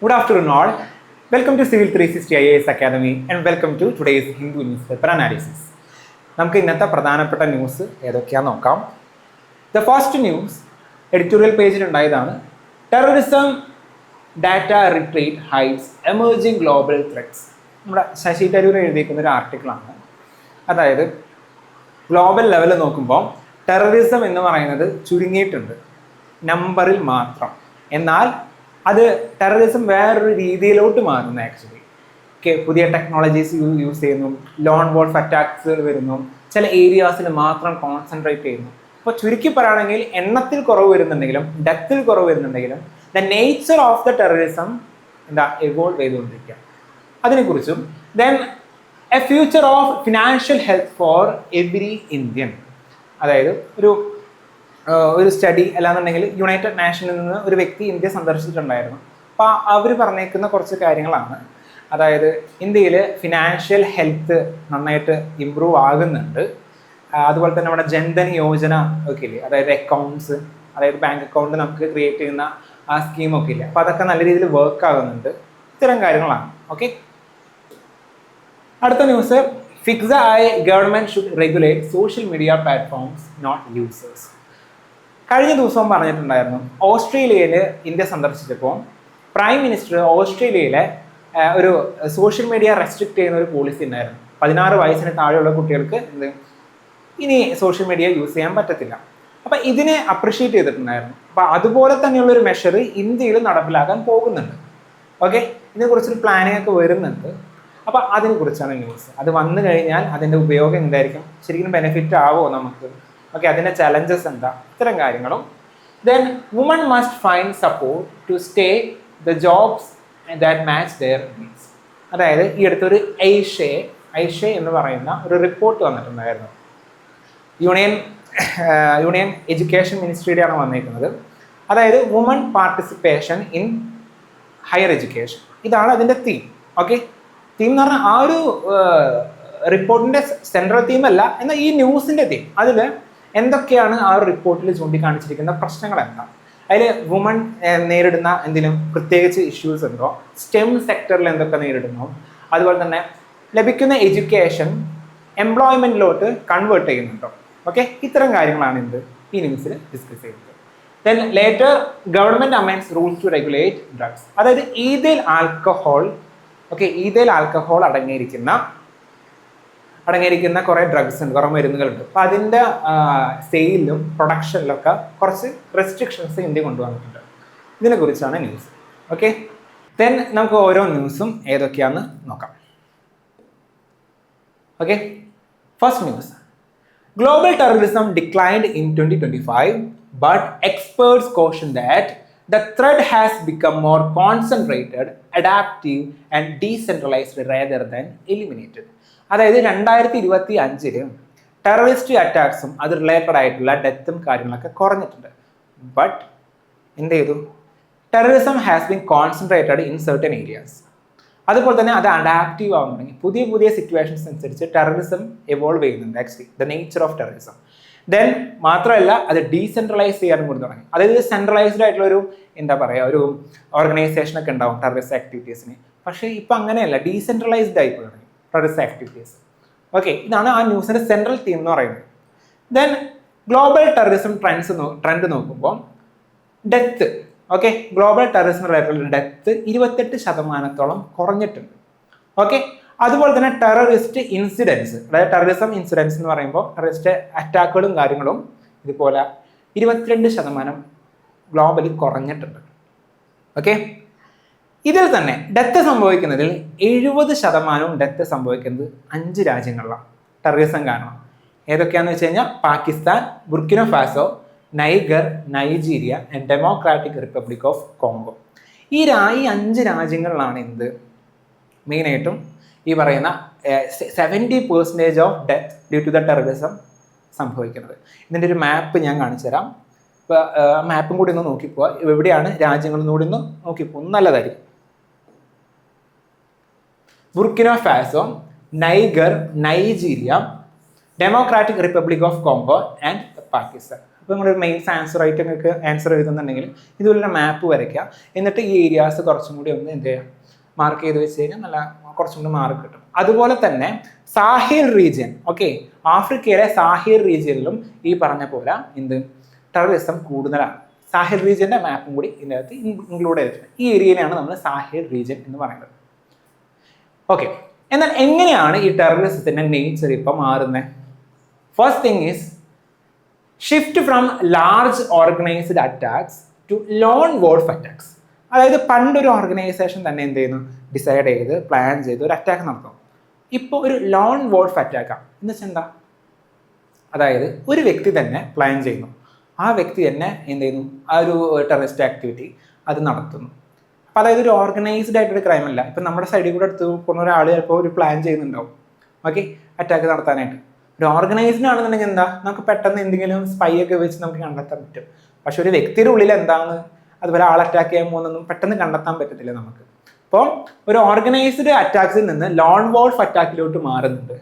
Good afternoon, all. Welcome to Civil 360 IAS Academy and welcome to today's Hindu newspaper analysis. നമുക്ക് ഇന്നത്തെ പ്രധാനപ്പെട്ട news ഏതൊക്കെയാണെന്ന് നോക്കാം. The first news editorial പേജിൽ ഉണ്ടായതാണ്. Terrorism data retreat hides emerging global threats. നമ്മുടെ ശശി തരൂർ എഴുതിയിരിക്കുന്ന ഒരു ആർട്ടിക്കിളാണ്. അതായത് ഗ്ലോബൽ ലെവലിൽ നോക്കുമ്പോൾ ടെററിസം എന്ന് പറയുന്നത് ചുരുങ്ങിയിട്ടുണ്ട് നമ്പറിൽ മാത്രം. എന്നാൽ അത് ടെററിസം വേറൊരു രീതിയിലോട്ട് മാറുന്നു. ആക്ച്വലി പുതിയ ടെക്നോളജീസ് യൂസ് ചെയ്യുന്നു, ലോൺ വോൾഫ് അറ്റാക്സ് വരുന്നു, ചില ഏരിയാസിൽ മാത്രം കോൺസെൻട്രേറ്റ് ചെയ്യുന്നു. അപ്പോൾ ചുരുക്കി പറയുകയാണെങ്കിൽ എണ്ണത്തിൽ കുറവ് വരുന്നുണ്ടെങ്കിലും ഡെത്തിൽ കുറവ് വരുന്നുണ്ടെങ്കിലും the nature of the terrorism evolve ചെയ്തുകൊണ്ടിരിക്കുക. അതിനെക്കുറിച്ചും then a future of financial health for every Indian. അതായത് ഒരു സ്റ്റഡി അല്ലാന്നുണ്ടെങ്കിൽ യുണൈറ്റഡ് നാഷനിൽ നിന്ന് ഒരു വ്യക്തി ഇന്ത്യ സന്ദർശിച്ചിട്ടുണ്ടായിരുന്നു. അപ്പോൾ അവർ പറഞ്ഞേക്കുന്ന കുറച്ച് കാര്യങ്ങളാണ്. അതായത് ഇന്ത്യയിൽ ഫിനാൻഷ്യൽ ഹെൽത്ത് നന്നായിട്ട് ഇമ്പ്രൂവ് ആകുന്നുണ്ട്. അതുപോലെ തന്നെ നമ്മുടെ ജൻധൻ യോജന ഒക്കെ ഇല്ലേ, അതായത് അക്കൗണ്ട്സ്, അതായത് ബാങ്ക് അക്കൗണ്ട് നമുക്ക് ക്രിയേറ്റ് ചെയ്യുന്ന ആ സ്കീമൊക്കെ ഇല്ലേ, അപ്പോൾ അതൊക്കെ നല്ല രീതിയിൽ വർക്ക് ആകുന്നുണ്ട്. ഇത്തരം കാര്യങ്ങളാണ്. ഓക്കെ, അടുത്ത ന്യൂസ്, ഫിക്സ ആയി government should regulate social media platforms not users. കഴിഞ്ഞ ദിവസവും പറഞ്ഞിട്ടുണ്ടായിരുന്നു, ഓസ്ട്രേലിയയിൽ ഇന്ത്യ സന്ദർശിച്ചപ്പോൾ പ്രൈം മിനിസ്റ്റർ ഓസ്ട്രേലിയയിലെ ഒരു സോഷ്യൽ മീഡിയ റെസ്ട്രിക്റ്റ് ചെയ്യുന്ന ഒരു പോളിസി ഉണ്ടായിരുന്നു. 16 വയസ്സിന് താഴെയുള്ള കുട്ടികൾക്ക് ഇനി സോഷ്യൽ മീഡിയ യൂസ് ചെയ്യാൻ പറ്റത്തില്ല. അപ്പം ഇതിനെ അപ്രിഷ്യേറ്റ് ചെയ്തിട്ടുണ്ടായിരുന്നു. അപ്പം അതുപോലെ തന്നെയുള്ളൊരു മെഷർ ഇന്ത്യയിൽ നടപ്പിലാക്കാൻ പോകുന്നുണ്ട്. ഓക്കെ, ഇതിനെക്കുറിച്ചൊരു പ്ലാനിങ് ഒക്കെ വരുന്നുണ്ട്. അപ്പം അതിനെക്കുറിച്ചാണ് ന്യൂസ്. അത് വന്നു കഴിഞ്ഞാൽ അതിൻ്റെ ഉപയോഗം എന്തായിരിക്കും, ശരിക്കും ബെനിഫിറ്റ് ആവുമോ നമുക്ക്, ഓക്കെ, അതിൻ്റെ ചലഞ്ചസ് എന്താ, ഇത്തരം കാര്യങ്ങളും. Then woman must find support to stay the jobs that match their needs. അതായത് ഈ അടുത്തൊരു ഐഷെ എന്ന് പറയുന്ന ഒരു റിപ്പോർട്ട് വന്നിട്ടുണ്ടായിരുന്നു. യൂണിയൻ എഡ്യൂക്കേഷൻ മിനിസ്ട്രിയുടെയാണ് വന്നിരിക്കുന്നത്. അതായത് woman participation in higher education, ഇതാണ് അതിൻ്റെ തീം. ഓക്കെ, തീം എന്ന് പറഞ്ഞാൽ ആ ഒരു റിപ്പോർട്ടിൻ്റെ സെൻട്രൽ തീമല്ല, എന്നാൽ ഈ ന്യൂസിൻ്റെ തീം, അതിൽ എന്തൊക്കെയാണ് ആ ഒരു റിപ്പോർട്ടിൽ ചൂണ്ടിക്കാണിച്ചിരിക്കുന്ന പ്രശ്നങ്ങൾ എന്താ, അതിൽ വുമൺ നേരിടുന്ന എന്തെങ്കിലും പ്രത്യേകിച്ച് ഇഷ്യൂസ് ഉണ്ടോ, സ്റ്റെം സെക്ടറിൽ എന്തൊക്കെ നേരിടുന്നു, അതുപോലെ തന്നെ ലഭിക്കുന്ന എഡ്യൂക്കേഷൻ എംപ്ലോയ്മെൻറ്റിലോട്ട് കൺവേർട്ട് ചെയ്യുന്നുണ്ടോ. ഓക്കെ, ഇത്തരം കാര്യങ്ങളാണ് ഈ ന്യൂസിൽ ഡിസ്കസ് ചെയ്യുന്നത്. Then later government amends rules to regulate drugs. അതായത് ഈഥൈൽ ആൽക്കഹോൾ അടങ്ങിയിരിക്കുന്ന കുറേ ഡ്രഗ്സ് ഉണ്ട്, കുറേ മരുന്നുകളുണ്ട്. അപ്പോൾ അതിൻ്റെ സെയിലും പ്രൊഡക്ഷനിലൊക്കെ കുറച്ച് റെസ്ട്രിക്ഷൻസ് ഇന്ത്യ കൊണ്ടുവന്നിട്ടുണ്ട്. ഇതിനെക്കുറിച്ചാണ് ന്യൂസ്. ഓക്കെ, ദെൻ നമുക്ക് ഓരോ ന്യൂസും ഏതൊക്കെയാണെന്ന് നോക്കാം. Okay, first news, global terrorism declined in 2025 but experts caution that the threat has become more concentrated, adaptive and decentralized rather than eliminated. അതായത് 2025 ടെററിസ്റ്റ് അറ്റാക്സും അത് റിലേറ്റഡ് ആയിട്ടുള്ള ഡെത്തും കാര്യങ്ങളൊക്കെ കുറഞ്ഞിട്ടുണ്ട്. ബട്ട് എന്ത് ചെയ്തു, terrorism has been concentrated in certain areas. അതുപോലെ തന്നെ അത് അഡാപ്റ്റീവ് ആവാൻ തുടങ്ങി. പുതിയ സിറ്റുവേഷൻസ് അനുസരിച്ച് ടെററിസം എവോൾവ് ചെയ്യുന്നുണ്ട്. Actually the nature of terrorism. Then മാത്രമല്ല അത് ഡീസെൻട്രലൈസ് ചെയ്യാനും കൂടി തുടങ്ങി. അതായത് സെൻട്രലൈസ്ഡ് ആയിട്ടുള്ള ഒരു ഓർഗനൈസേഷനൊക്കെ ഉണ്ടാവും ടെററിസ്റ്റ് ആക്ടിവിറ്റീസിന്. പക്ഷേ ഇപ്പം അങ്ങനെയല്ല, ഡീസെൻട്രലൈസ്ഡ് ആയി തുടങ്ങി ടെററിസ്റ്റ് ആക്ടിവിറ്റീസ്. ഓക്കെ, ഇതാണ് ആ ന്യൂസിൻ്റെ സെൻട്രൽ തീം എന്ന് പറയുന്നത്. ദെൻ ഗ്ലോബൽ ടെററിസം ട്രെൻഡ് നോക്കുമ്പോൾ death, okay, global terrorism related death 28% കുറഞ്ഞിട്ടുണ്ട്. ഓക്കെ, അതുപോലെ തന്നെ ടെററിസ്റ്റ് ഇൻസിഡൻസ്, അതായത് ടെററിസം ഇൻസിഡൻസ് എന്ന് പറയുമ്പോൾ ടെററിസ്റ്റ് അറ്റാക്കുകളും കാര്യങ്ങളും ഇതുപോലെ 22% ഗ്ലോബലി കുറഞ്ഞിട്ടുണ്ട്. ഓക്കെ, ഇതിൽ തന്നെ ഡെത്ത് സംഭവിക്കുന്നതിൽ 70% ഡെത്ത് സംഭവിക്കുന്നത് 5 രാജ്യങ്ങളിലാണ് ടെററിസം കാരണം. ഏതൊക്കെയാണെന്ന് വെച്ച് കഴിഞ്ഞാൽ Pakistan, Burkina Faso, Niger, Nigeria and Democratic Republic of Congo. ഈ 5 രാജ്യങ്ങളിലാണ് മെയിനായിട്ടും ഈ പറയുന്ന 70% of death due to the terrorism സംഭവിക്കുന്നത്. ഇതിൻ്റെ ഒരു മാപ്പ് ഞാൻ കാണിച്ചു തരാം. ഇപ്പോൾ മാപ്പും കൂടി ഒന്ന് നോക്കിപ്പോവാ, എവിടെയാണ് രാജ്യങ്ങളെന്നും കൂടി ഒന്ന് നോക്കിപ്പോകും, നല്ലതായിരിക്കും. Burkina Faso, Niger, Nigeria, democratic Republic of Congo and Pakistan. അപ്പോൾ നിങ്ങളൊരു മെയിൻസ് ആൻസർ ആയിട്ട് നിങ്ങൾക്ക് ആൻസർ എഴുതുന്നുണ്ടെങ്കിൽ ഇതുപോലൊരു മാപ്പ് വരയ്ക്കുക. എന്നിട്ട് ഈ ഏരിയാസ് കുറച്ചും കൂടി ഒന്ന് എന്ത് ചെയ്യുക, മാർക്ക് ചെയ്ത് വെച്ച് കഴിഞ്ഞാൽ നല്ല കുറച്ചും കൂടി മാർക്ക് കിട്ടും. അതുപോലെ തന്നെ സാഹിൽ റീജിയൻ, ഓക്കെ, ആഫ്രിക്കയിലെ സാഹിൽ റീജിയനിലും ഈ പറഞ്ഞ പോലെ എന്ത് ടെററിസം കൂടുതലാണ്. സാഹിൽ റീജിയൻ്റെ മാപ്പും കൂടി ഇതിനകത്ത് ഇൻക്ലൂഡ് ചെയ്തിട്ടുണ്ട്. ഈ ഏരിയയിലാണ് നമ്മൾ സാഹിൽ റീജിയൻ എന്ന് പറയുന്നത്. ഓക്കെ, എന്നാൽ എങ്ങനെയാണ് ഈ ടെററിസത്തിൻ്റെ നേച്ചർ ഇപ്പം മാറുന്നത്? First thing is shift from large organised attacks to lone wolf attacks. അതായത് പണ്ടൊരു ഓർഗനൈസേഷൻ തന്നെ എന്ത് ചെയ്യുന്നു, ഡിസൈഡ് ചെയ്ത് പ്ലാൻ ചെയ്ത് ഒരു അറ്റാക്ക് നടത്തും. ഇപ്പോൾ ഒരു ലോൺ വോൾഫ് അറ്റാക്കാണ് എന്ന് വെച്ചാൽ എന്താ, അതായത് ഒരു വ്യക്തി തന്നെ പ്ലാൻ ചെയ്യുന്നു, ആ വ്യക്തി തന്നെ എന്ത് ചെയ്യുന്നു, ആ ഒരു ടെററിസ്റ്റ് ആക്ടിവിറ്റി അത് നടത്തുന്നു. അപ്പോൾ അതായത് ഒരു ഓർഗനൈസ്ഡ് ആയിട്ടൊരു ക്രൈം അല്ല. ഇപ്പം നമ്മുടെ സൈഡിൽ കൂടെ എടുത്ത് പോകുന്ന ഒരാൾ ചിലപ്പോൾ ഒരു പ്ലാൻ ചെയ്യുന്നുണ്ടാവും, ഓക്കെ, അറ്റാക്ക് നടത്താനായിട്ട്. ഒരു ഓർഗനൈസ്ഡ് ആണെന്നുണ്ടെങ്കിൽ എന്താ, നമുക്ക് പെട്ടെന്ന് എന്തെങ്കിലും സ്പൈ ഒക്കെ വെച്ച് നമുക്ക് കണ്ടെത്താൻ പറ്റും. പക്ഷെ ഒരു വ്യക്തിയുടെ ഉള്ളിൽ എന്താണ്, അതുപോലെ ആൾ അറ്റാക്ക് ചെയ്യാൻ പോകുന്നൊന്നും പെട്ടെന്ന് കണ്ടെത്താൻ പറ്റത്തില്ല നമുക്ക്. അപ്പോൾ ഒരു ഓർഗനൈസ്ഡ് അറ്റാക്സിൽ നിന്ന് ലോൺ വോൾഫ് അറ്റാക്കിലോട്ട് മാറുന്നുണ്ട്.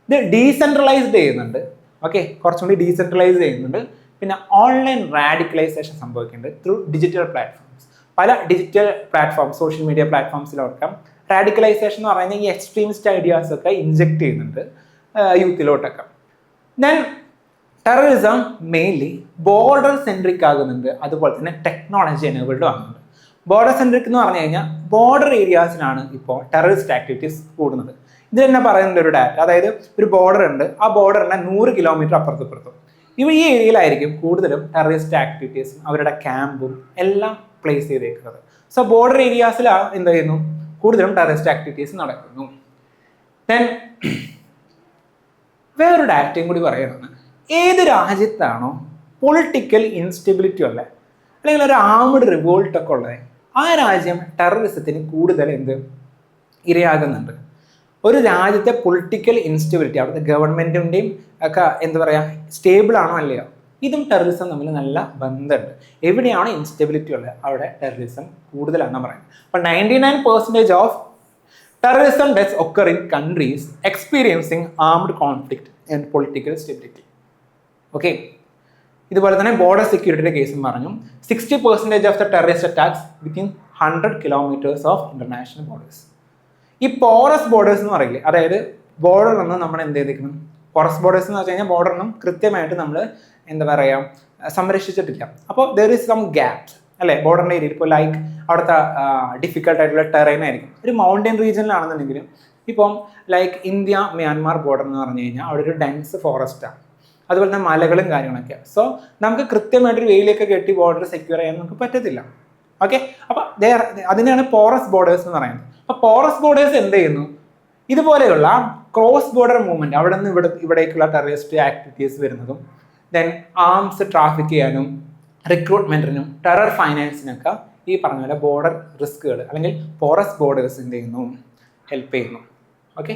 ഇത് ഡീസെൻട്രലൈസ്ഡ് ചെയ്യുന്നുണ്ട്, ഓക്കെ, കുറച്ചും കൂടി ഡീസെൻട്രലൈസ് ചെയ്യുന്നുണ്ട്. പിന്നെ ഓൺലൈൻ റാഡിക്കലൈസേഷൻ സംഭവിക്കുന്നുണ്ട് ത്രൂ ഡിജിറ്റൽ പ്ലാറ്റ്ഫോംസ്. പല ഡിജിറ്റൽ പ്ലാറ്റ്ഫോം, സോഷ്യൽ മീഡിയ പ്ലാറ്റ്ഫോംസിലൊക്കെ റാഡിക്കലൈസേഷൻ എന്ന് പറയുന്നത് ഈ എക്സ്ട്രീമിസ്റ്റ് ഐഡിയാസ് ഒക്കെ ഇൻജെക്ട് ചെയ്യുന്നുണ്ട് യൂത്തിലോട്ടൊക്കെ. Then terrorism mainly border centric ആകുന്നുണ്ട്, അതുപോലെ തന്നെ ടെക്നോളജി എനേബിൾഡ് ആകുന്നുണ്ട്. ബോർഡർ സെൻട്രിക് എന്ന് പറഞ്ഞു കഴിഞ്ഞാൽ ബോർഡർ ഏരിയാസിലാണ് ഇപ്പോൾ ടെററിസ്റ്റ് ആക്ടിവിറ്റീസ് കൂടുന്നത്. ഇത് തന്നെ പറയുന്നുണ്ട് ഒരു ഡാറ്റ, അതായത് ഒരു ബോർഡർ ഉണ്ട്, ആ ബോർഡറിനെ 100 കിലോമീറ്റർ അപ്പുറത്തും ഈ ഏരിയയിലായിരിക്കും കൂടുതലും ടെററിസ്റ്റ് ആക്ടിവിറ്റീസും അവരുടെ ക്യാമ്പും എല്ലാം പ്ലേസ് ചെയ്തേക്കുന്നത്. സോ ബോർഡർ ഏരിയാസിലാണ് എന്ത് ചെയ്യുന്നു, കൂടുതലും ടെററിസ്റ്റ് ആക്ടിവിറ്റീസ് നടക്കുന്നു. ദെൻ വേറൊരു ഡാറ്റയും കൂടി പറയുന്നത്, ഏത് രാജ്യത്താണോ പൊളിറ്റിക്കൽ ഇൻസ്റ്റെബിലിറ്റി ഉള്ളത്, അല്ലെങ്കിൽ ഒരു ആംഡ് റിവോൾട്ടൊക്കെ ഉള്ളത്, ആ രാജ്യം ടെററിസത്തിന് കൂടുതൽ ഇരയാകുന്നുണ്ട്. ഒരു രാജ്യത്തെ പൊളിറ്റിക്കൽ ഇൻസ്റ്റെബിലിറ്റി, അവിടുത്തെ ഗവൺമെൻറ്റിൻ്റെയും ഒക്കെ എന്താ പറയുക, സ്റ്റേബിൾ ആണോ അല്ലയോ, ഇതും ടെററിസം തമ്മിൽ നല്ല ബന്ധമുണ്ട്. എവിടെയാണോ ഇൻസ്റ്റെബിലിറ്റി ഉള്ളത് അവിടെ ടെററിസം കൂടുതലാണെന്ന് പറയുന്നത്. അപ്പോൾ 99% of terrorism deaths occur in countries experiencing armed conflict and political stability. Okay, ഇതുപോലെ തന്നെ ബോർഡർ സെക്യൂരിറ്റിയുടെ കേസും പറഞ്ഞു. 60% of the terrorist attacks within 100 kilometres of international borders. ഈ പോറസ് ബോർഡേഴ്സ് എന്ന് പറയില്ലേ, അതായത് ബോർഡറൊന്നും നമ്മൾ എന്ത് ചെയ്തിരിക്കണം, പോറസ് ബോർഡേഴ്സ് എന്ന് വെച്ച് കഴിഞ്ഞാൽ ബോർഡറൊന്നും കൃത്യമായിട്ട് നമ്മൾ എന്താ പറയുക സംരക്ഷിച്ചിട്ടില്ല. അപ്പോൾ ദർ ഈസ് സം ഗ്യാപ്സ് അല്ലേ ബോർഡറിൻ്റെ ഏരിയയിൽ. ഇപ്പോൾ ലൈക്ക് അവിടുത്തെ ഡിഫിക്കൽട്ട് ആയിട്ടുള്ള ടെറൈൻ ആയിരിക്കും. ഒരു മൗണ്ടൻ റീജിയനിലാണെന്നുണ്ടെങ്കിലും ഇപ്പം ലൈക്ക് ഇന്ത്യ മ്യാൻമാർ ബോർഡർ എന്ന് പറഞ്ഞു കഴിഞ്ഞാൽ അവിടെ ഒരു ഡെൻസ് ഫോറസ്റ്റാണ്, അതുപോലെ തന്നെ മലകളും കാര്യങ്ങളൊക്കെ. സോ നമുക്ക് കൃത്യമായിട്ടൊരു വെയിലൊക്കെ കെട്ടി ബോർഡർ സെക്യൂർ ചെയ്യാൻ നമുക്ക് പറ്റത്തില്ല. ഓക്കെ, അപ്പോൾ അതിനെയാണ് പോറസ് ബോർഡേഴ്സ് എന്ന് പറയുന്നത്. അപ്പോൾ പോറസ് ബോർഡേഴ്സ് എന്ത് ചെയ്യുന്നു, ഇതുപോലെയുള്ള ക്രോസ് ബോർഡർ മൂവ്മെന്റ്, അവിടെ നിന്ന് ഇവിടേക്കുള്ള ടെററിസ്റ്റ് ആക്ടിവിറ്റീസ് വരുന്നതും, ദെൻ ആംസ് ട്രാഫിക് ചെയ്യാനും റിക്രൂട്ട്മെന്റിനും ടെറർ ഫൈനാൻസിനൊക്കെ ഈ പറഞ്ഞ പോലെ ബോർഡർ റിസ്കുകൾ അല്ലെങ്കിൽ പോറസ് ബോർഡേഴ്സ് എന്ത് ചെയ്യുന്നു, ഹെൽപ്പ് ചെയ്യുന്നു. ഓക്കെ,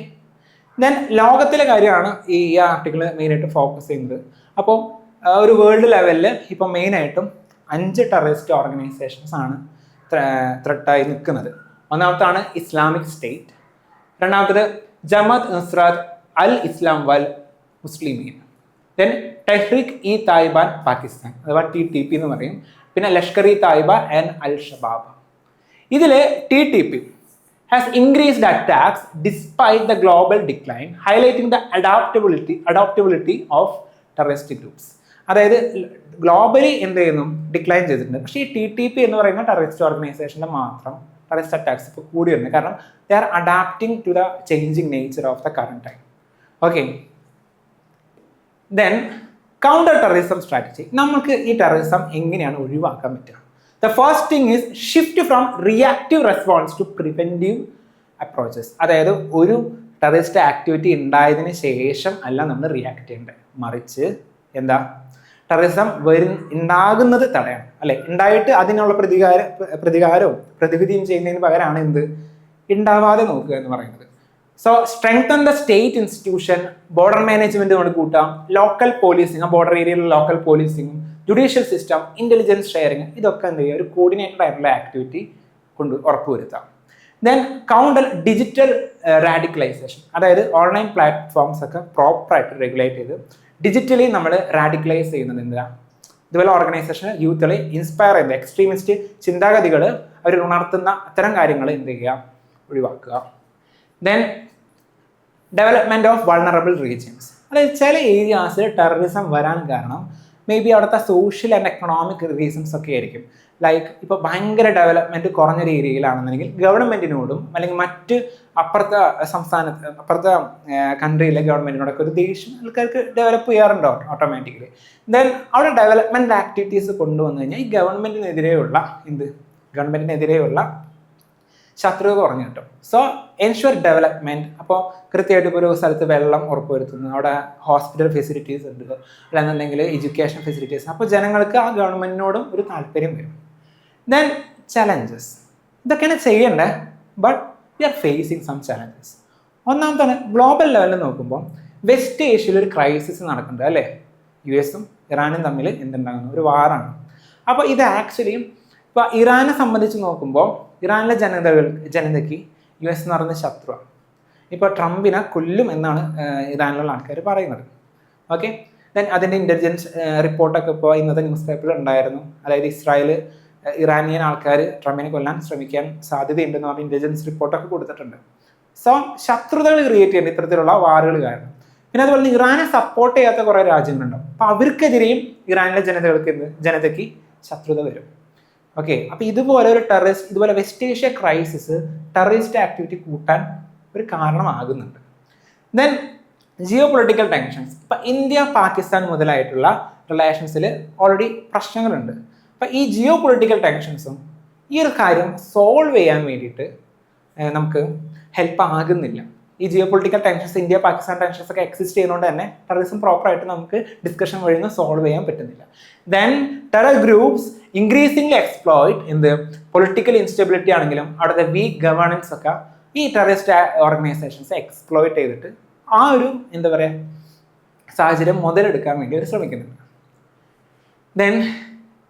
ദെൻ ലോകത്തിലെ കാര്യമാണ് ഈ ആർട്ടിക്കിൾ മെയിനായിട്ട് ഫോക്കസ് ചെയ്യുന്നത്. അപ്പോൾ ഒരു വേൾഡ് ലെവലിൽ ഇപ്പോൾ മെയിനായിട്ടും 5 ടെററിസ്റ്റ് ഓർഗനൈസേഷൻസ് ആണ് ത്രെട്ടായി നിൽക്കുന്നത്. ഒന്നാമത്താണ് ഇസ്ലാമിക് സ്റ്റേറ്റ്, രണ്ടാമത്തത് ജമാഅത്ത് നുസ്രത്ത് അൽ Islam wal Muslimin, then Tehrik e Taliban Pakistan അഥവാ TTP എന്ന് പറയും, പിന്നെ Lashkar e Taiba and al Shabaab. ഇതിൽ TTP has increased attacks despite the global decline, highlighting the adaptability of terrorist groups. അതായത് ഗ്ലോബലി എന്ത് ചെയ്യുന്നു, ഡിക്ലൈൻ ചെയ്തിട്ടുണ്ട്. പക്ഷേ ഈ TTP എന്ന് പറയുന്ന ടെററിസ്റ്റ് ഓർഗനൈസേഷൻ്റെ മാത്രം ടെററിസ്റ്റ് അറ്റാക്സ് ഇപ്പോൾ കൂടി വരുന്നത്, കാരണം they are adapting to the changing nature of the current time. Okay, then counter terrorism strategy. നമുക്ക് ഈ ടെററിസം എങ്ങനെയാണ് ഒഴിവാക്കാൻ പറ്റുക? The first thing is shift from reactive response to preventive approaches. അതായത് ഒരു ടെററിസ്റ്റ് ആക്ടിവിറ്റി ഉണ്ടായതിന് ശേഷം അല്ല നമ്മൾ റിയാക്ട് ചെയ്യേണ്ടത്, മറിച്ച് എന്താ, ടെററിസം ഉണ്ടാകുന്നത് തടയണം അല്ലെ, ഉണ്ടായിട്ട് അതിനുള്ള പ്രതികാരവും പ്രതിവിധിയും ചെയ്യുന്നതിന് പകരമാണ് എന്ത് ഉണ്ടാവാതെ നോക്കുക എന്ന് പറയുന്നത്. So strengthen the state institution, border management കൊണ്ട് കൂട്ടാം, ലോക്കൽ പോലീസിങ്, ബോർഡർ ഏരിയയിലുള്ള ലോക്കൽ പോലീസിങ്ങും, ജുഡീഷ്യൽ സിസ്റ്റം, ഇന്റലിജൻസ് ഷെയറിങ്, ഇതൊക്കെ എന്ത് ചെയ്യുക, ഒരു കോർഡിനേറ്റഡ് ആയിട്ടുള്ള ആക്ടിവിറ്റി കൊണ്ട് ഉറപ്പുവരുത്താം. ദെൻ കൗണ്ടർ ഡിജിറ്റൽ റാഡിക്കലൈസേഷൻ, അതായത് ഓൺലൈൻ പ്ലാറ്റ്ഫോംസ് ഒക്കെ പ്രോപ്പറായിട്ട് റെഗുലേറ്റ് ചെയ്ത് ഡിജിറ്റലി നമ്മൾ റാഡിക്കലൈസ് ചെയ്യുന്നത് എന്താ, ഇതുപോലെ ഓർഗനൈസേഷൻ യൂത്തുകളെ ഇൻസ്പയർ ചെയ്യുന്ന എക്സ്ട്രീമിസ്റ്റ് ചിന്താഗതികൾ അവർ ഉണർത്തുന്ന അത്തരം കാര്യങ്ങൾ എന്ത് ചെയ്യുക, ഒഴിവാക്കുക. Then development of vulnerable regions, അതായത് ചില ഏരിയാസിൽ ടെററിസം വരാൻ കാരണം മേ ബി അവിടുത്തെ സോഷ്യൽ ആൻഡ് എക്കണോമിക് റീസൺസ് ഒക്കെ ആയിരിക്കും. ലൈക്ക് ഇപ്പോൾ ഭയങ്കര ഡെവലപ്മെൻറ്റ് കുറഞ്ഞൊരു ഏരിയയിലാണെന്നുണ്ടെങ്കിൽ ഗവൺമെൻറ്റിനോടും അല്ലെങ്കിൽ മറ്റ് അപ്പുറത്തെ അപ്പുറത്തെ കൺട്രിയിലെ ഗവൺമെൻറ്റിനോടൊക്കെ ഒരു ദേഷ്യം ആൾക്കാർക്ക് ഡെവലപ്പ് ചെയ്യാറുണ്ടോ ഓട്ടോമാറ്റിക്കലി. ദെൻ അവിടെ ഡെവലപ്മെൻറ്റ് ആക്ടിവിറ്റീസ് കൊണ്ടുവന്നു കഴിഞ്ഞാൽ ഈ ഗവൺമെൻറ്റിനെതിരെയുള്ള ശത്രുത കുറഞ്ഞു കിട്ടും. So ensure development. അപ്പോൾ കൃത്യമായിട്ട് ഇപ്പോൾ ഒരു സ്ഥലത്ത് വെള്ളം ഉറപ്പുവരുത്തുന്നു, അവിടെ ഹോസ്പിറ്റൽ ഫെസിലിറ്റീസ് ഉണ്ട്, അല്ലെന്നുണ്ടെങ്കിൽ എഡ്യൂക്കേഷൻ ഫെസിലിറ്റീസ്, അപ്പോൾ ജനങ്ങൾക്ക് ആ ഗവൺമെൻറ്റിനോടും ഒരു താല്പര്യം വരും. ദെൻ ചലഞ്ചസ്, ഇതൊക്കെയാണ് ചെയ്യേണ്ടത്, but we are facing some challenges. ഒന്നാമതാണ് ഗ്ലോബൽ ലെവലിൽ നോക്കുമ്പോൾ വെസ്റ്റ് ഏഷ്യയിൽ ഒരു ക്രൈസിസ് നടക്കുന്നുണ്ട് അല്ലേ. US-ഉം ഇറാനും തമ്മിൽ എന്തുണ്ടാകുന്നു, ഒരു വാറാണ്. അപ്പോൾ ഇത് ആക്ച്വലി ഇപ്പോൾ ഇറാനെ സംബന്ധിച്ച് നോക്കുമ്പോൾ ഇറാനിലെ ജനതയ്ക്ക് US എന്ന് പറയുന്ന ശത്രുവാണ്. ഇപ്പോൾ ട്രംപിനെ കൊല്ലും എന്നാണ് ഇറാനിലുള്ള ആൾക്കാർ പറയുന്നത്. ഓക്കെ. ദെൻ അതിൻ്റെ ഇൻ്റലിജൻസ് റിപ്പോർട്ടൊക്കെ ഇപ്പോൾ ഇന്നത്തെ ന്യൂസ് പേപ്പറിൽ ഉണ്ടായിരുന്നു. അതായത് ഇറാനിയൻ ആൾക്കാർ ട്രംപിനെ കൊല്ലാൻ ശ്രമിക്കാൻ സാധ്യതയുണ്ടെന്ന് പറഞ്ഞ് ഇൻ്റലിജൻസ് റിപ്പോർട്ടൊക്കെ കൊടുത്തിട്ടുണ്ട്. സോ ശത്രുതകൾ ക്രിയേറ്റ് ചെയ്യുന്ന ഇത്തരത്തിലുള്ള വാറുകൾ കാരണം. പിന്നെ അതുപോലെ തന്നെ ഇറാനെ സപ്പോർട്ട് ചെയ്യാത്ത കുറേ രാജ്യങ്ങളുണ്ടാവും. അപ്പോൾ അവർക്കെതിരെയും ഇറാനിലെ ജനതയ്ക്ക് ശത്രുത വരും. ഓക്കെ. അപ്പോൾ ഇതുപോലെ ഇതുപോലെ west Asia crisis terrorist activity കൂട്ടാൻ ഒരു കാരണമാകുന്നുണ്ട്. Then geo political tensions. ഇപ്പം ഇന്ത്യ പാകിസ്ഥാൻ മുതലായിട്ടുള്ള റിലേഷൻസിൽ ഓൾറെഡി പ്രശ്നങ്ങളുണ്ട്. അപ്പം ഈ ജിയോ പൊളിറ്റിക്കൽ ടെൻഷൻസും ഈ ഒരു കാര്യം സോൾവ് ചെയ്യാൻ വേണ്ടിയിട്ട് നമുക്ക് ഹെൽപ്പ് ആകുന്നില്ല. ഈ geo political tensions, India Pakistan tensions ഒക്കെ എക്സിസ്റ്റ് ചെയ്യുന്നതുകൊണ്ട് തന്നെ ടെററിസം പ്രോപ്പറായിട്ട് നമുക്ക് ഡിസ്കഷൻ വഴി സോൾവ് ചെയ്യാൻ പറ്റുന്നില്ല. Then terror groups increasingly exploit political instability ആണെങ്കിലും അവിടുത്തെ വീക്ക് ഗവേണൻസ് ഒക്കെ ഈ ടെററിസ്റ്റ് ഓർഗനൈസേഷൻസ് എക്സ്പ്ലോയിറ്റ് ചെയ്തിട്ട് ആ ഒരു സാഹചര്യം മുതലെടുക്കാൻ വേണ്ടി അവർ ശ്രമിക്കുന്നുണ്ട്. ദെൻ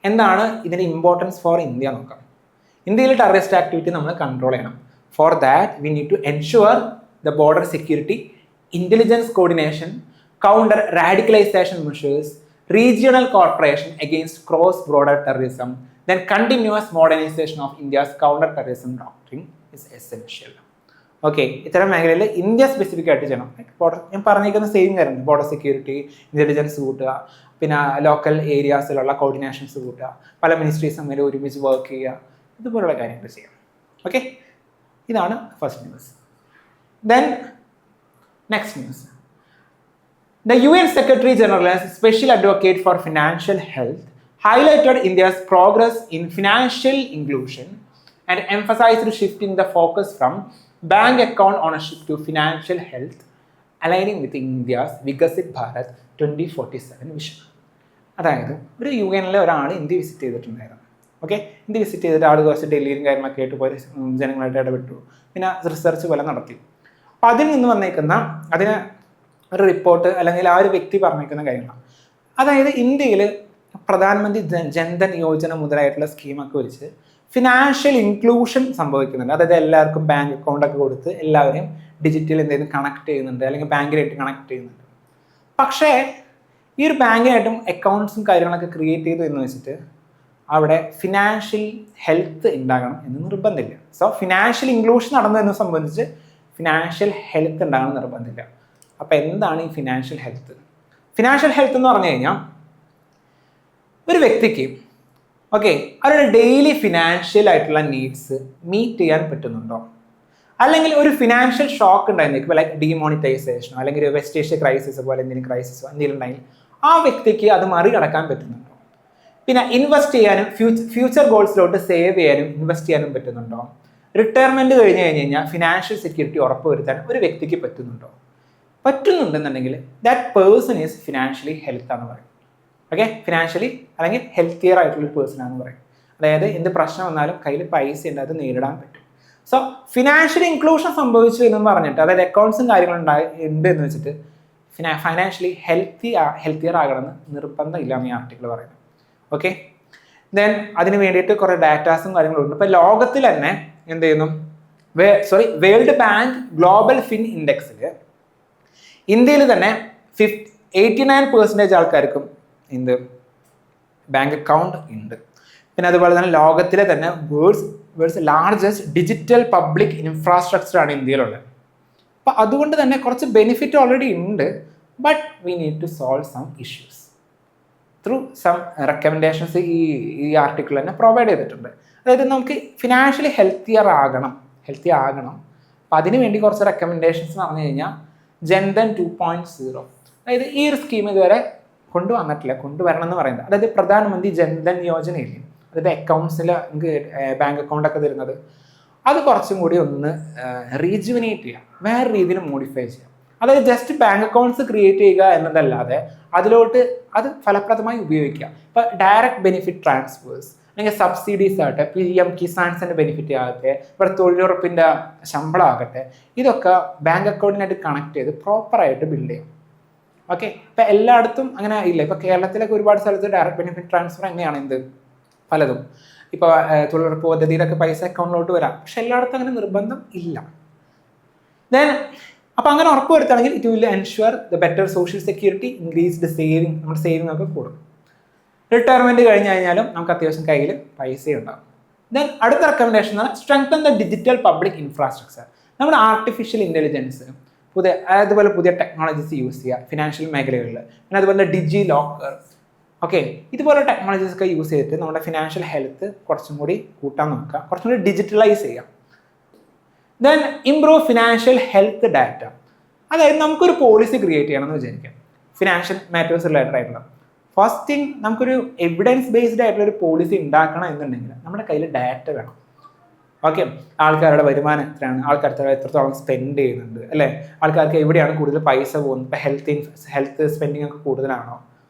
എന്താണ് ഇതിൻ്റെ ഇമ്പോർട്ടൻസ് ഫോർ ഇന്ത്യ നോക്കാം. ഇന്ത്യയിൽ ടെററിസ്റ്റ് ആക്ടിവിറ്റി നമ്മൾ കൺട്രോൾ ചെയ്യണം. For that we need to ensure the border security, intelligence coordination, counter radicalization measures, regional cooperation against cross-border terrorism, then continuous modernization of India's counter-terrorism doctrine is essential. Okay. ഇത്തരം മേഖലയിൽ India specific ആയിട്ട് ചെയ്യണം. ഞാൻ പറഞ്ഞിരിക്കുന്ന same കാര്യമുണ്ട്. Border security, intelligence കൂട്ടുക, പിന്നെ local ഏരിയാസിലുള്ള coordinations കൂട്ടുക, പല മിനിസ്ട്രീസ് തമ്മിൽ ഒരുമിച്ച് വർക്ക് ചെയ്യുക, ഇതുപോലുള്ള കാര്യങ്ങൾ ചെയ്യാം. ഓക്കെ. ഇതാണ് first news. Then next news. The UN Secretary General as Special Advocate for Financial Health highlighted India's progress in financial inclusion and emphasized shifting the focus from bank account ownership to financial health, aligning with India's Vikasit Bharat 2047 vision. അതായത് ഒരു UN-ലെ ഒരാൾ India visit ചെയ്തിട്ടുണ്ടായിരുന്നു. Okay. India visit ചെയ്തിട്ട് ആൾ കുറച്ച് ഡൽഹിയിലും കാര്യങ്ങളൊക്കെ ആയിട്ട് പോയി ജനങ്ങളായിട്ട് ഇടപെട്ടു, പിന്നെ റിസർച്ച് പോലെ നടത്തി. അപ്പം അതിൽ നിന്ന് വന്നേക്കുന്ന അതിന് ഒരു റിപ്പോർട്ട് അല്ലെങ്കിൽ ആ ഒരു വ്യക്തി പറഞ്ഞേക്കുന്ന കാര്യങ്ങളാണ്. അതായത് ഇന്ത്യയിൽ പ്രധാനമന്ത്രി ജൻധൻ യോജന മുതലായിട്ടുള്ള സ്കീമൊക്കെ വെച്ച് ഫിനാൻഷ്യൽ ഇൻക്ലൂഷൻ സംഭവിക്കുന്നുണ്ട്. അതായത് എല്ലാവർക്കും ബാങ്ക് അക്കൗണ്ടൊക്കെ കൊടുത്ത് എല്ലാവരെയും ഡിജിറ്റൽ എന്തെങ്കിലും കണക്ട് ചെയ്യുന്നുണ്ട്, അല്ലെങ്കിൽ ബാങ്കിലായിട്ട് കണക്ട് ചെയ്യുന്നുണ്ട്. പക്ഷേ ഈ ഒരു ബാങ്കിനായിട്ടും അക്കൗണ്ട്സും കാര്യങ്ങളൊക്കെ ക്രിയേറ്റ് ചെയ്തു എന്ന് വെച്ചിട്ട് അവിടെ ഫിനാൻഷ്യൽ ഹെൽത്ത് ഉണ്ടാകണം എന്ന് നിർബന്ധമില്ല. സോ ഫിനാൻഷ്യൽ ഇൻക്ലൂഷൻ നടന്നതിനെ സംബന്ധിച്ച് ഫിനാൻഷ്യൽ ഹെൽത്ത് ഉണ്ടാകണം നിർബന്ധമില്ല. അപ്പോൾ എന്താണ് ഈ ഫിനാൻഷ്യൽ ഹെൽത്ത്? ഫിനാൻഷ്യൽ ഹെൽത്ത് എന്ന് പറഞ്ഞു കഴിഞ്ഞാൽ ഒരു വ്യക്തിക്ക് അവരുടെ ഡെയിലി ഫിനാൻഷ്യൽ ആയിട്ടുള്ള നീഡ്സ് മീറ്റ് ചെയ്യാൻ പറ്റുന്നുണ്ടോ, അല്ലെങ്കിൽ ഒരു ഫിനാൻഷ്യൽ ഷോക്ക് ഉണ്ടായിരിക്കും, ലൈക്ക് ഡിമോണിറ്റൈസേഷനോ അല്ലെങ്കിൽ വെസ്റ്റ് ഏഷ്യ ക്രൈസിസ് പോലെ എന്തെങ്കിലും ക്രൈസിസോ എന്തെങ്കിലും ഉണ്ടെങ്കിൽ ആ വ്യക്തിക്ക് അത് മറികടക്കാൻ പറ്റുന്നുണ്ടോ? പിന്നെ ഇൻവെസ്റ്റ് ചെയ്യാനും ഫ്യൂച്ചർ ഗോൾസിലോട്ട് സേവ് ചെയ്യാനും ഇൻവെസ്റ്റ് ചെയ്യാനും പറ്റുന്നുണ്ടോ? റിട്ടയർമെൻറ്റ് കഴിഞ്ഞ് കഴിഞ്ഞാൽ ഫിനാൻഷ്യൽ സെക്യൂരിറ്റി ഉറപ്പുവരുത്താൻ ഒരു വ്യക്തിക്ക് പറ്റുന്നുണ്ടോ? പറ്റുന്നുണ്ടെന്നുണ്ടെങ്കിൽ that person is financially health ആണെന്ന് പറയും. ഓക്കെ. ഫിനാൻഷ്യലി അല്ലെങ്കിൽ ഹെൽത്തിയർ ആയിട്ടുള്ളൊരു പേഴ്സൺ ആണെന്ന് പറയും. അതായത് എന്ത് പ്രശ്നം വന്നാലും കയ്യിൽ പൈസ ഉണ്ട്, അത് നേരിടാൻ പറ്റും. സോ ഫിനാൻഷ്യൽ ഇൻക്ലൂഷൻ സംഭവിച്ചു എന്ന് പറഞ്ഞിട്ട്, അതായത് അക്കൗണ്ട്സും കാര്യങ്ങളും ഉണ്ട് എന്ന് വെച്ചിട്ട് ഫൈനാൻഷ്യലി ഹെൽത്തിയർ ആകണമെന്ന് നിർബന്ധമില്ലാന്ന് ഈ ആർട്ടിക്കിൾ പറയുന്നത്. ഓക്കെ. ദെൻ അതിന് വേണ്ടിയിട്ട് കുറേ ഡാറ്റാസും കാര്യങ്ങളും ഉണ്ട്. ഇപ്പോൾ ലോകത്തിൽ തന്നെ എന്ത് ചെയ്യുന്നു, വേൾഡ് ബാങ്ക് ഗ്ലോബൽ ഫിൻ ഇൻഡെക്സിൽ ഇന്ത്യയിൽ തന്നെ 89% ആൾക്കാർക്കും ബാങ്ക് അക്കൗണ്ട് ഉണ്ട്. പിന്നെ അതുപോലെ തന്നെ ലോകത്തിലെ തന്നെ വേൾഡ്സ് ലാർജസ്റ്റ് ഡിജിറ്റൽ പബ്ലിക് ഇൻഫ്രാസ്ട്രക്ചറാണ് ഇന്ത്യയിലുള്ളത്. അപ്പം അതുകൊണ്ട് തന്നെ കുറച്ച് ബെനിഫിറ്റ് ഓൾറെഡി ഉണ്ട്. But we need to solve some issues through some recommendations ഈ ആർട്ടിക്കിൾ തന്നെ പ്രൊവൈഡ് ചെയ്തിട്ടുണ്ട്. അതായത് നമുക്ക് ഫിനാൻഷ്യലി ഹെൽത്തി ആകണം. അപ്പം അതിന് വേണ്ടി കുറച്ച് റെക്കമെൻഡേഷൻസ് എന്ന് പറഞ്ഞു കഴിഞ്ഞാൽ ജൻധൻ 2.0, അതായത് ഈ ഒരു സ്കീം ഇതുവരെ കൊണ്ടുവരണം എന്ന് പറയുന്നത്. അതായത് പ്രധാനമന്ത്രി ജൻധൻ യോജനയില്ലേ, അതായത് അക്കൗണ്ട്സിൽ നമുക്ക് ബാങ്ക് അക്കൗണ്ടൊക്കെ തരുന്നത്, അത് കുറച്ചും കൂടി ഒന്ന് റീജുവിനേറ്റ് ചെയ്യുക, വേറെ രീതിയിൽ മോഡിഫൈ ചെയ്യുക. അതായത് ജസ്റ്റ് ബാങ്ക് അക്കൗണ്ട്സ് ക്രിയേറ്റ് ചെയ്യുക എന്നതല്ലാതെ അതിലോട്ട് അത് ഫലപ്രദമായി ഉപയോഗിക്കുക. ഇപ്പോൾ ഡയറക്റ്റ് ബെനിഫിറ്റ് ട്രാൻസ്ഫേഴ്സ് അല്ലെങ്കിൽ സബ്സിഡീസ് ആകട്ടെ, PM കിസാൻസിൻ്റെ ബെനിഫിറ്റ് ആകട്ടെ, ഇവിടെ തൊഴിലുറപ്പിൻ്റെ ശമ്പളം ആകട്ടെ, ഇതൊക്കെ ബാങ്ക് അക്കൗണ്ടിനായിട്ട് കണക്ട് ചെയ്ത് പ്രോപ്പറായിട്ട് ബിൽഡ് ചെയ്യാം. ഓക്കെ, ഇപ്പം എല്ലായിടത്തും അങ്ങനെ ഇല്ല. ഇപ്പോൾ കേരളത്തിലൊക്കെ ഒരുപാട് സ്ഥലത്ത് ഡയറക്റ്റ് ബെനിഫിറ്റ് ട്രാൻസ്ഫർ എങ്ങനെയാണ് പലതും. ഇപ്പോൾ തൊഴിലുറപ്പ് പദ്ധതിയിലൊക്കെ പൈസ അക്കൗണ്ടിലോട്ട് വരാം, പക്ഷെ എല്ലായിടത്തും അങ്ങനെ നിർബന്ധം ഇല്ല. ദെൻ അപ്പോൾ അങ്ങനെ ഉറപ്പ് വരുത്തുകയാണെങ്കിൽ it will ensure the better social security, increased saving, നമ്മുടെ സേവിങ് ഒക്കെ കൂടും. റിട്ടയർമെൻറ്റ് കഴിഞ്ഞ് കഴിഞ്ഞാലും നമുക്ക് അത്യാവശ്യം കയ്യിൽ പൈസ ഉണ്ടാകും. ദെൻ അടുത്ത റെക്കമെൻഡേഷൻ എന്ന് പറഞ്ഞാൽ strengthen the digital public infrastructure. നമ്മുടെ ആർട്ടിഫിഷ്യൽ ഇൻ്റലിജൻസ് അതുപോലെ പുതിയ ടെക്നോളജീസ് യൂസ് ചെയ്യുക ഫിനാൻഷ്യൽ മേഖലകളിൽ. പിന്നെ അതുപോലെ ഡിജി ലോക്കർ, ഓക്കെ, ഇതുപോലെ ടെക്നോളജീസ് ഒക്കെ യൂസ് ചെയ്തിട്ട് നമ്മുടെ ഫിനാൻഷ്യൽ ഹെൽത്ത് കുറച്ചും കൂടി കൂട്ടാൻ നോക്കുക, കുറച്ചും കൂടി ഡിജിറ്റലൈസ് ചെയ്യാം. Then improve financial health data. അതായത് നമുക്കൊരു പോളിസി ക്രിയേറ്റ് ചെയ്യണമെന്ന് വിചാരിക്കാം, ഫിനാൻഷ്യൽ മാറ്റേഴ്സ് റിലേറ്റഡ് ആയിട്ടുള്ള. ഫസ്റ്റ് തിങ്, നമുക്കൊരു എവിഡൻസ് ബേസ്ഡ് ആയിട്ടുള്ള ഒരു പോളിസി ഉണ്ടാക്കണം എന്നുണ്ടെങ്കിൽ നമ്മുടെ കയ്യിൽ ഡാറ്റ വേണം. ഓക്കെ, ആൾക്കാരുടെ വരുമാനം എത്രയാണ്, ആൾക്കാർ എത്രത്തോളം സ്പെൻഡ് ചെയ്യുന്നുണ്ട്, അല്ലേ, ആൾക്കാർക്ക് എവിടെയാണ് കൂടുതൽ പൈസ പോകുന്നത്, ഇപ്പോൾ ഹെൽത്ത് സ്പെൻഡിങ് ഒക്കെ കൂടുതലാണോ,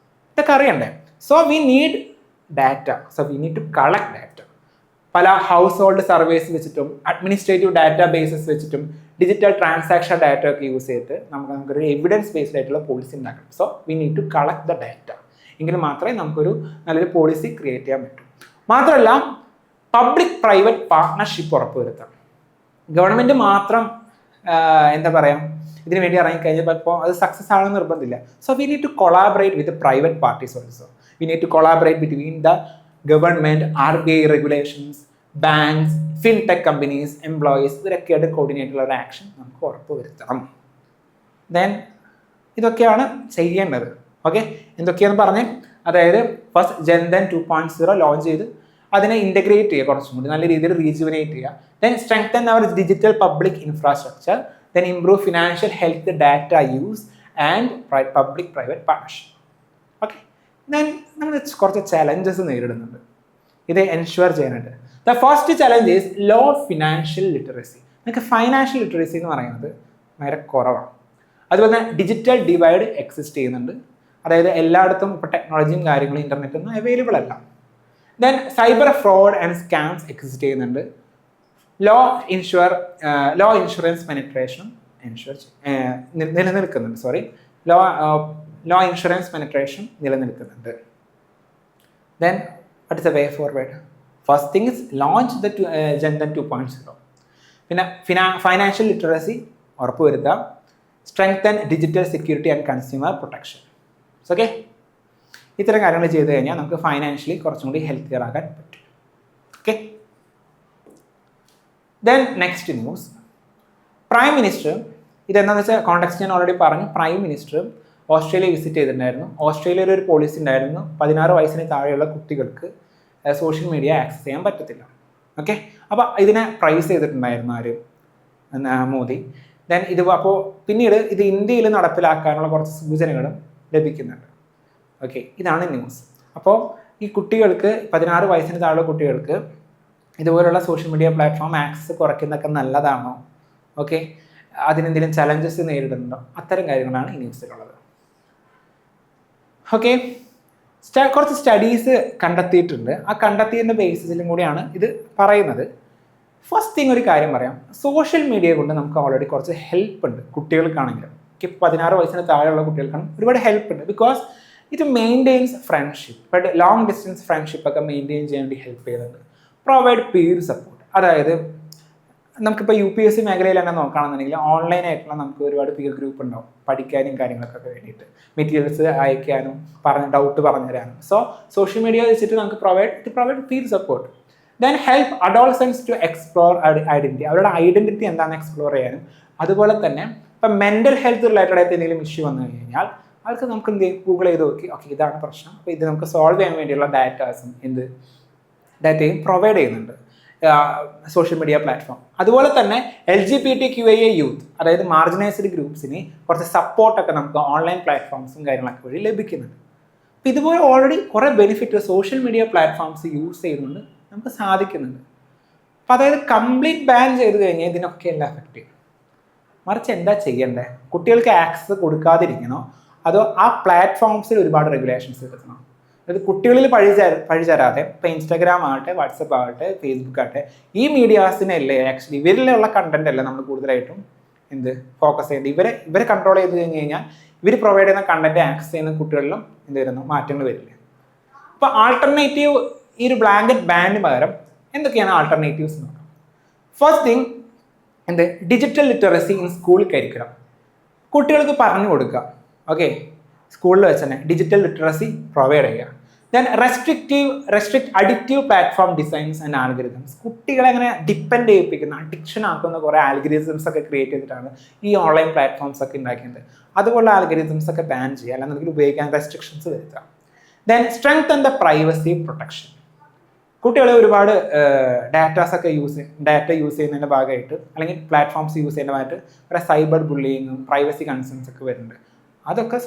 ഇതൊക്കെ അറിയണ്ടേ. So we need data, so we need to collect data. പല ഹൗസ് ഹോൾഡ് സർവേസ് വെച്ചിട്ടും അഡ്മിനിസ്ട്രേറ്റീവ് ഡാറ്റാ ബേസസ് വെച്ചിട്ടും ഡിജിറ്റൽ ട്രാൻസാക്ഷൻ ഡാറ്റ ഒക്കെ യൂസ് ചെയ്തിട്ട് നമുക്കൊരു എവിഡൻസ് ബേസ്ഡ് ആയിട്ടുള്ള പോളിസി ഉണ്ടാക്കണം. So we need to collect the data. എങ്കിൽ മാത്രമേ നമുക്കൊരു നല്ലൊരു പോളിസി ക്രിയേറ്റ് ചെയ്യാൻ പറ്റൂ. മാത്രമല്ല പബ്ലിക് പ്രൈവറ്റ് പാർട്ട്ണർഷിപ്പ് ഉറപ്പുവരുത്തണം. ഗവൺമെൻറ് മാത്രം എന്താ പറയുക ഇതിനു വേണ്ടി ഇറങ്ങിക്കഴിഞ്ഞപ്പോൾ ഇപ്പോൾ അത് സക്സസ് ആണെന്ന് നിർബന്ധമില്ല. So we need to collaborate with private parties also. We need to collaborate between the government, RBI regulations, banks, fintech companies, employees, ഇവരൊക്കെയായിട്ട് കോർഡിനേറ്റ് ഉള്ള ഒരു ആക്ഷൻ നമുക്ക് ഉറപ്പുവരുത്തണം. ദെൻ ഇതൊക്കെയാണ് ചെയ്യേണ്ടത്. ഓക്കെ, എന്തൊക്കെയാണെന്ന് പറഞ്ഞേ. അതായത് ഫസ്റ്റ് ജൻധൻ 2.0 ലോഞ്ച് ചെയ്ത് അതിനെ ഇൻ്റഗ്രേറ്റ് ചെയ്യുക, കുറച്ചും കൂടി നല്ല രീതിയിൽ റീജുവിനേറ്റ് ചെയ്യുക. Then strengthen our digital public infrastructure. Then improve financial health data use and public private partnership. Okay, then നമ്മൾ കുറച്ച് ചലഞ്ചസ് നേരിടുന്നുണ്ട് ഇത് എൻഷുവർ ചെയ്യാനായിട്ട്. The first challenge is low financial literacy. നിങ്ങൾക്ക് ഫൈനാൻഷ്യൽ ലിറ്ററസി എന്ന് പറയുന്നത് വളരെ കുറവാണ്. അതുപോലെ തന്നെ ഡിജിറ്റൽ ഡിവൈഡ് എക്സിസ്റ്റ് ചെയ്യുന്നുണ്ട്. അതായത് എല്ലായിടത്തും ഇപ്പോൾ ടെക്നോളജിയും കാര്യങ്ങളും ഇൻ്റർനെറ്റൊന്നും അവൈലബിൾ അല്ല. Then cyber fraud and scams exist ചെയ്യുന്നുണ്ട്. ലോ ഇൻഷുറൻസ് പെനിട്രേഷൻ നിലനിൽക്കുന്നുണ്ട്. ലോ ഇൻഷുറൻസ് പെനിട്രേഷൻ നിലനിൽക്കുന്നുണ്ട്. Then what is the way forward? First thing is launch the Jan Dhan 2.0. പിന്നെ ഫൈനാൻഷ്യൽ ലിറ്ററസി ഉറപ്പുവരുത്തുക. Strengthen digital security and consumer protection. Okay, ഇത്തരം കാര്യങ്ങൾ ചെയ്തു കഴിഞ്ഞാൽ നമുക്ക് ഫൈനാൻഷ്യലി കുറച്ചും കൂടി ഹെൽത്തിയർ ആകാൻ പറ്റും. Okay, then next news. Prime minister, ഇതെന്താണെന്ന് വെച്ചാൽ കോൺടെക്സ്റ്റ് ഞാൻ ഓൾറെഡി പറഞ്ഞു. പ്രൈം മിനിസ്റ്റർ ഓസ്ട്രേലിയ വിസിറ്റ് ചെയ്തിട്ടുണ്ടായിരുന്നു. ഓസ്ട്രേലിയയിൽ ഒരു പോളിസി ഉണ്ടായിരുന്നു, 16 വയസ്സിന് താഴെയുള്ള കുട്ടികൾക്ക് സോഷ്യൽ മീഡിയ ആക്സസ് ചെയ്യാൻ പറ്റത്തില്ല. ഓക്കെ, അപ്പോൾ ഇതിനെ പ്രൈസ് ചെയ്തിട്ടുണ്ടായിരുന്നു ആര്? മോദി. ദെൻ അപ്പോൾ പിന്നീട് ഇത് ഇന്ത്യയിൽ നടപ്പിലാക്കാനുള്ള കുറച്ച് സൂചനകളും ലഭിക്കുന്നുണ്ട്. ഓക്കെ, ഇതാണ് ന്യൂസ്. അപ്പോൾ ഈ കുട്ടികൾക്ക് 16 വയസ്സിന് താഴെയുള്ള കുട്ടികൾക്ക് ഇതുപോലുള്ള സോഷ്യൽ മീഡിയ പ്ലാറ്റ്ഫോം ആക്സസ് കുറയ്ക്കുന്നതൊക്കെ നല്ലതാണോ? ഓക്കെ, അതിനെന്തെങ്കിലും ചലഞ്ചസ് നേരിടുന്നുണ്ടോ? അത്തരം കാര്യങ്ങളാണ് ഈ ന്യൂസിലുള്ളത്. ഓക്കെ, കുറച്ച് സ്റ്റഡീസ് കണ്ടെത്തിയിട്ടുണ്ട്. ആ കണ്ടെത്തിയതിൻ്റെ ബേസിസിലും കൂടിയാണ് ഇത് പറയുന്നത്. ഫസ്റ്റ് തിങ് ഒരു കാര്യം പറയാം, സോഷ്യൽ മീഡിയ കൊണ്ട് നമുക്ക് ഓൾറെഡി കുറച്ച് ഹെൽപ്പ് ഉണ്ട് കുട്ടികൾക്കാണെങ്കിലും. 16 വയസ്സിന് താഴെയുള്ള കുട്ടികൾക്കാണ് ഒരുപാട് ഹെൽപ്പ് ഉണ്ട്. ബിക്കോസ് ഇത് maintains friendship, but long distance friendship ഒക്കെ മെയിൻറ്റെയിൻ ചെയ്യാൻ വേണ്ടി ഹെൽപ്പ് ചെയ്യുന്നുണ്ട്. പ്രൊവൈഡ് പീർ സപ്പോർട്ട്, അതായത് നമുക്കിപ്പോൾ UPSC മേഖലയിൽ തന്നെ നോക്കുകയാണെന്നുണ്ടെങ്കിൽ ഓൺലൈനായിട്ടുള്ള നമുക്ക് ഒരുപാട് പിയർ ഗ്രൂപ്പ് ഉണ്ടാവും പഠിക്കാനും കാര്യങ്ങൾക്കൊക്കെ വേണ്ടിയിട്ട്, മെറ്റീരിയൽസ് അയക്കാനും ഡൗട്ട് പറഞ്ഞു തരാനും. സോ സോഷ്യൽ മീഡിയ വെച്ചിട്ട് നമുക്ക് provide feel support. Then help adolescents to explore identity, അവരുടെ ഐഡന്റിറ്റി എന്താണെന്ന് എക്സ്പ്ലോർ ചെയ്യാനും. അതുപോലെ തന്നെ ഇപ്പം മെൻ്റൽ ഹെൽത്ത് റിലേറ്റഡ് ആയിട്ട് എന്തെങ്കിലും ഇഷ്യൂ വന്നു കഴിഞ്ഞാൽ അവർക്ക് നമുക്ക് എന്ത് ചെയ്യും, ഗൂഗിൾ ചെയ്ത് നോക്കി ഓക്കെ ഇതാണ് പ്രശ്നം, അപ്പോൾ ഇത് നമുക്ക് സോൾവ് ചെയ്യാൻ വേണ്ടിയുള്ള ഡാറ്റയും പ്രൊവൈഡ് ചെയ്യുന്നുണ്ട് സോഷ്യൽ മീഡിയ പ്ലാറ്റ്ഫോം. അതുപോലെ തന്നെ LGBTQIA യൂത്ത്, അതായത് മാർജിനൈസ്ഡ് ഗ്രൂപ്പ്സിന് കുറച്ച് സപ്പോർട്ടൊക്കെ നമുക്ക് ഓൺലൈൻ പ്ലാറ്റ്ഫോംസും കാര്യങ്ങളൊക്കെ വഴി ലഭിക്കുന്നുണ്ട്. അപ്പോൾ ഇതുപോലെ ഓൾറെഡി കുറേ benefit social media platforms use ചെയ്യുന്നുണ്ട് നമുക്ക് സാധിക്കുന്നുണ്ട്. അപ്പോൾ അതായത് കംപ്ലീറ്റ് ബാൻ ചെയ്ത് കഴിഞ്ഞാൽ ഇതിനൊക്കെ എല്ലാം എഫക്റ്റ് ചെയ്യും. മറിച്ച് എന്താ ചെയ്യേണ്ടത്, കുട്ടികൾക്ക് ആക്സസ് കൊടുക്കാതിരിക്കണോ അതോ ആ പ്ലാറ്റ്ഫോംസിൽ ഒരുപാട് റെഗുലേഷൻസ് എടുക്കണം? അതായത് കുട്ടികളിൽ പഴിചേരാതെ ഇപ്പോൾ ഇൻസ്റ്റാഗ്രാം ആകട്ടെ, വാട്സപ്പ് ആകട്ടെ, ഫേസ്ബുക്ക് ആകട്ടെ, ഈ മീഡിയാസിനല്ലേ ആക്ച്വലി ഇവരിലുള്ള കണ്ടന്റ് അല്ലേ നമ്മൾ കൂടുതലായിട്ടും ഫോക്കസ് ചെയ്യേണ്ടത്. ഇവരെ കൺട്രോൾ ചെയ്ത് കഴിഞ്ഞ് കഴിഞ്ഞാൽ ഇവർ പ്രൊവൈഡ് ചെയ്യുന്ന കണ്ടന്റ് ആക്സസ് ചെയ്യുന്ന കുട്ടികളിലും വരുന്നു മാറ്റങ്ങൾ വരില്ല. അപ്പോൾ ആൾട്ടർനേറ്റീവ് ഈ ഒരു ബ്ലാങ്കറ്റ് ബാനിന് പകരം എന്തൊക്കെയാണ് ആൾട്ടർനേറ്റീവ്സ് നോക്കാം. First thing digital literacy in school curriculum. കുട്ടികൾക്ക് പറഞ്ഞു കൊടുക്കുക, ഓക്കെ, സ്കൂളിൽ വെച്ച് തന്നെ ഡിജിറ്റൽ ലിറ്ററസി പ്രൊവൈഡ് ചെയ്യുക. Then restrict addictive platform designs and algorithms. കുട്ടികളെ അങ്ങനെ ഡിപ്പെൻഡ് ചെയ്യിപ്പിക്കുന്ന അഡിക്ഷൻ ആക്കുന്ന കുറേ ആൽഗരിതംസ് ഒക്കെ ക്രിയേറ്റ് ചെയ്തിട്ടാണ് ഈ ഓൺലൈൻ പ്ലാറ്റ്ഫോംസ് ഒക്കെ ഉണ്ടാക്കിയത്. അതുപോലുള്ള ആൽഗരിതംസ് ഒക്കെ ബാൻ ചെയ്യുക, അല്ലാന്നുണ്ടെങ്കിൽ ഉപയോഗിക്കാൻ റെസ്ട്രിക്ഷൻസ് വരുത്തുക. Then strengthen the privacy protection. കുട്ടികളെ ഒരുപാട് ഡാറ്റ യൂസ് ചെയ്യുന്നതിൻ്റെ ഭാഗമായിട്ട് അല്ലെങ്കിൽ പ്ലാറ്റ്ഫോംസ് യൂസ് ചെയ്യുന്ന ഭാഗമായിട്ട് കുറേ സൈബർ ബുള്ളിങ്ങും പ്രൈവസി കൺസേൺസ് ഒക്കെ വരുന്നുണ്ട്. അതിൻ്റെയൊക്കെ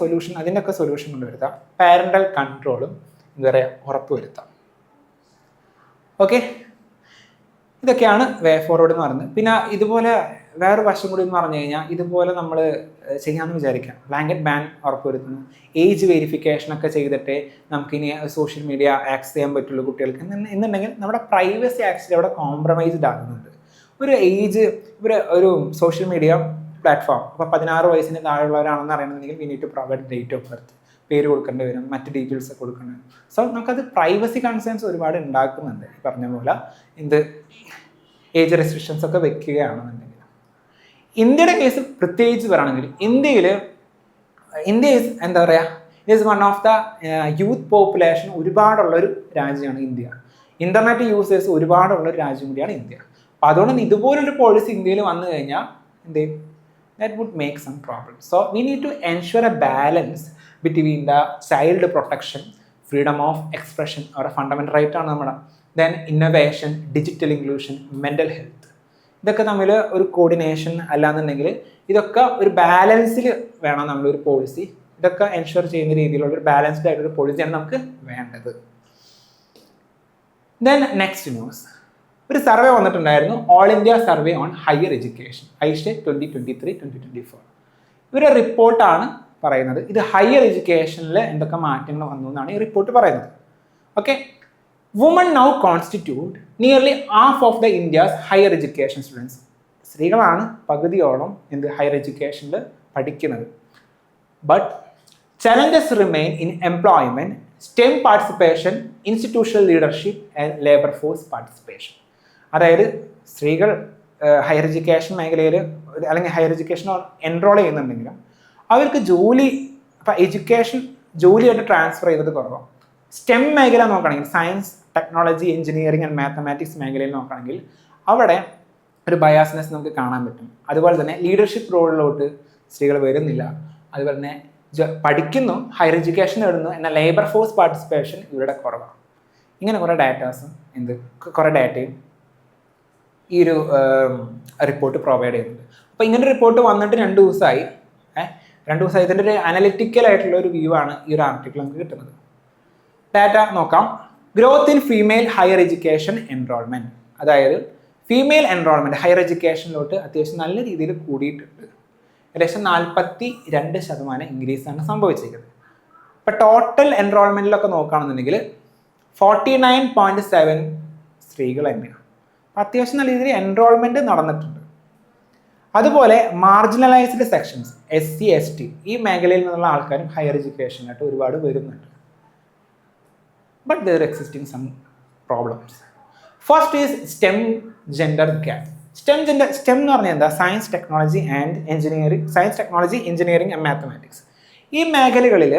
സൊല്യൂഷൻ കൊണ്ടുവരുത്താം. പാരൻ്റൽ കൺട്രോളും ഉറപ്പുവരുത്താം. ഓക്കെ, ഇതൊക്കെയാണ് വേ ഫോർവേഡ് എന്ന് പറയുന്നത്. പിന്നെ ഇതുപോലെ വേറെ വശം കൂടി എന്ന് പറഞ്ഞു കഴിഞ്ഞാൽ ഇതുപോലെ നമ്മൾ ചെയ്യാമെന്ന് വിചാരിക്കാം. ബ്ലാങ്കറ്റ് ബാൻ ഉറപ്പുവരുത്തുന്നു, ഏജ് വെരിഫിക്കേഷനൊക്കെ ചെയ്തിട്ട് നമുക്കിനി സോഷ്യൽ മീഡിയ ആക്സസ് ചെയ്യാൻ പറ്റുള്ളൂ കുട്ടികൾക്ക് എന്നുണ്ടെങ്കിൽ നമ്മുടെ പ്രൈവസി ആക്ച്വലി അവിടെ കോംപ്രമൈസ്ഡ് ആകുന്നുണ്ട്. ഒരു സോഷ്യൽ മീഡിയ പ്ലാറ്റ്ഫോം അപ്പോൾ 16 വയസ്സിന് താഴെയുള്ളവരാണെന്ന് അറിയണമെങ്കിൽ we need to provide date of birth, പേര് കൊടുക്കേണ്ടി വരും, മറ്റ് ഡീറ്റെയിൽസ് ഒക്കെ കൊടുക്കേണ്ടി വരും. സോ നമുക്കത് പ്രൈവസി കൺസേൺസ് ഒരുപാട് ഉണ്ടാക്കുന്നുണ്ട്. ഈ പറഞ്ഞ പോലെ ഏജ് റെസ്ട്രിക്ഷൻസ് ഒക്കെ വെക്കുകയാണെന്നുണ്ടെങ്കിൽ. ഇന്ത്യയുടെ കേസ് പ്രത്യേകിച്ച് പറയുകയാണെങ്കിൽ ഇന്ത്യ എന്താ പറയുക, it is one of the youth population ഒരുപാടുള്ളൊരു രാജ്യമാണ് ഇന്ത്യ. ഇൻ്റർനെറ്റ് യൂസേഴ്സ് ഒരുപാടുള്ളൊരു രാജ്യം കൂടിയാണ് ഇന്ത്യ. അപ്പോൾ അതുകൊണ്ട് ഇതുപോലൊരു പോളിസി ഇന്ത്യയിൽ വന്നു കഴിഞ്ഞാൽ that would make some problems. So we need to ensure a balance between the child protection, freedom of expression or a fundamental right ആണ് നമ്മുടെ, then innovation, digital inclusion, mental health. ഇതൊക്കെ തമ്മിൽ ഒരു കോർഡിനേഷൻ അല്ലാന്നുണ്ടെങ്കിൽ ഇതൊക്കെ ഒരു ബാലൻസിൽ വേണം നമ്മളൊരു പോളിസി. ഇതൊക്കെ എൻഷുർ ചെയ്യുന്ന രീതിയിലുള്ള ഒരു ബാലൻസ്ഡ് ആയിട്ടൊരു പോളിസിയാണ് നമുക്ക് വേണ്ടത്. ദെൻ നെക്സ്റ്റ് ന്യൂസ്, ഒരു സർവേ വന്നിട്ടുണ്ടായിരുന്നു, all India survey on higher education, Aishe 2023-2024. ഇവരുടെ റിപ്പോർട്ടാണ് പറയുന്നത്. ഇത് ഹയർ എഡ്യൂക്കേഷനിൽ എന്തൊക്കെ മാറ്റങ്ങൾ വന്നു എന്നാണ് ഈ റിപ്പോർട്ട് പറയുന്നത്. Okay, woman now constitute nearly half of the India's higher education students. സ്ത്രീകളാണ് പകുതിയോളം ഹയർ എഡ്യൂക്കേഷനിൽ പഠിക്കുന്നത്. But challenges remain in employment, STEM participation, institutional leadership and labor force participation. അതായത് സ്ത്രീകൾ ഹയർ എഡ്യൂക്കേഷൻ മേഖലയിൽ അല്ലെങ്കിൽ ഹയർ എഡ്യൂക്കേഷൻ എൻറോൾ ചെയ്യുന്നുണ്ടെങ്കിലും അവർക്ക് ജോലിയായിട്ട് ട്രാൻസ്ഫർ ചെയ്തത് കുറവാണ്. സ്റ്റെം മേഖല നോക്കുകയാണെങ്കിൽ science, technology, engineering and mathematics മേഖലയിൽ നോക്കുകയാണെങ്കിൽ അവിടെ ഒരു ബയാസ്നെസ് നമുക്ക് കാണാൻ പറ്റും. അതുപോലെ തന്നെ ലീഡർഷിപ്പ് റോളിലോട്ട് സ്ത്രീകൾ വരുന്നില്ല. അതുപോലെ തന്നെ പഠിക്കുന്നു, ഹയർ എഡ്യൂക്കേഷൻ നേടുന്നു, എന്നാൽ ലേബർ ഫോഴ്സ് പാർട്ടിസിപ്പേഷൻ ഇവരുടെ കുറവാണ്. ഇങ്ങനെ കുറേ ഡാറ്റയും ഈ ഒരു റിപ്പോർട്ട് പ്രൊവൈഡ് ചെയ്യുന്നുണ്ട്. അപ്പോൾ ഇങ്ങനെ റിപ്പോർട്ട് വന്നിട്ട് 2 ദിവസമായി. ഇതിൻ്റെ ഒരു അനലിറ്റിക്കൽ ആയിട്ടുള്ള ഒരു വ്യൂ ആണ് ഈ ഒരു ആർട്ടിക്കിൾ നമുക്ക് കിട്ടുന്നത്. ഡാറ്റ നോക്കാം. Growth in female higher education enrolment, അതായത് ഫീമെയിൽ എൻറോൾമെൻറ്റ് ഹയർ എഡ്യൂക്കേഷനിലോട്ട് അത്യാവശ്യം നല്ല രീതിയിൽ കൂടിയിട്ടുണ്ട്. ഏകദേശം 42% ഇൻക്രീസാണ് സംഭവിച്ചിരിക്കുന്നത്. ഇപ്പോൾ ടോട്ടൽ എൻറോൾമെൻറ്റിലൊക്കെ നോക്കുകയാണെന്നുണ്ടെങ്കിൽ 49.7 സ്ത്രീകൾ തന്നെയാണ്. അത്യാവശ്യം നല്ല രീതിയിൽ എൻറോൾമെൻറ്റ് നടന്നിട്ടുണ്ട്. അതുപോലെ മാർജിനലൈസ്ഡ് സെക്ഷൻസ്, SC ST ഈ മേഖലയിൽ നിന്നുള്ള ആൾക്കാരും ഹയർ എഡ്യൂക്കേഷനായിട്ട് ഒരുപാട് വരുന്നുണ്ട്. But there existing some problems. First is STEM gender gap. Stem എന്ന് പറഞ്ഞാൽ എന്താ? Science, technology and engineering, science, technology, engineering and mathematics. ഈ മേഖലകളിൽ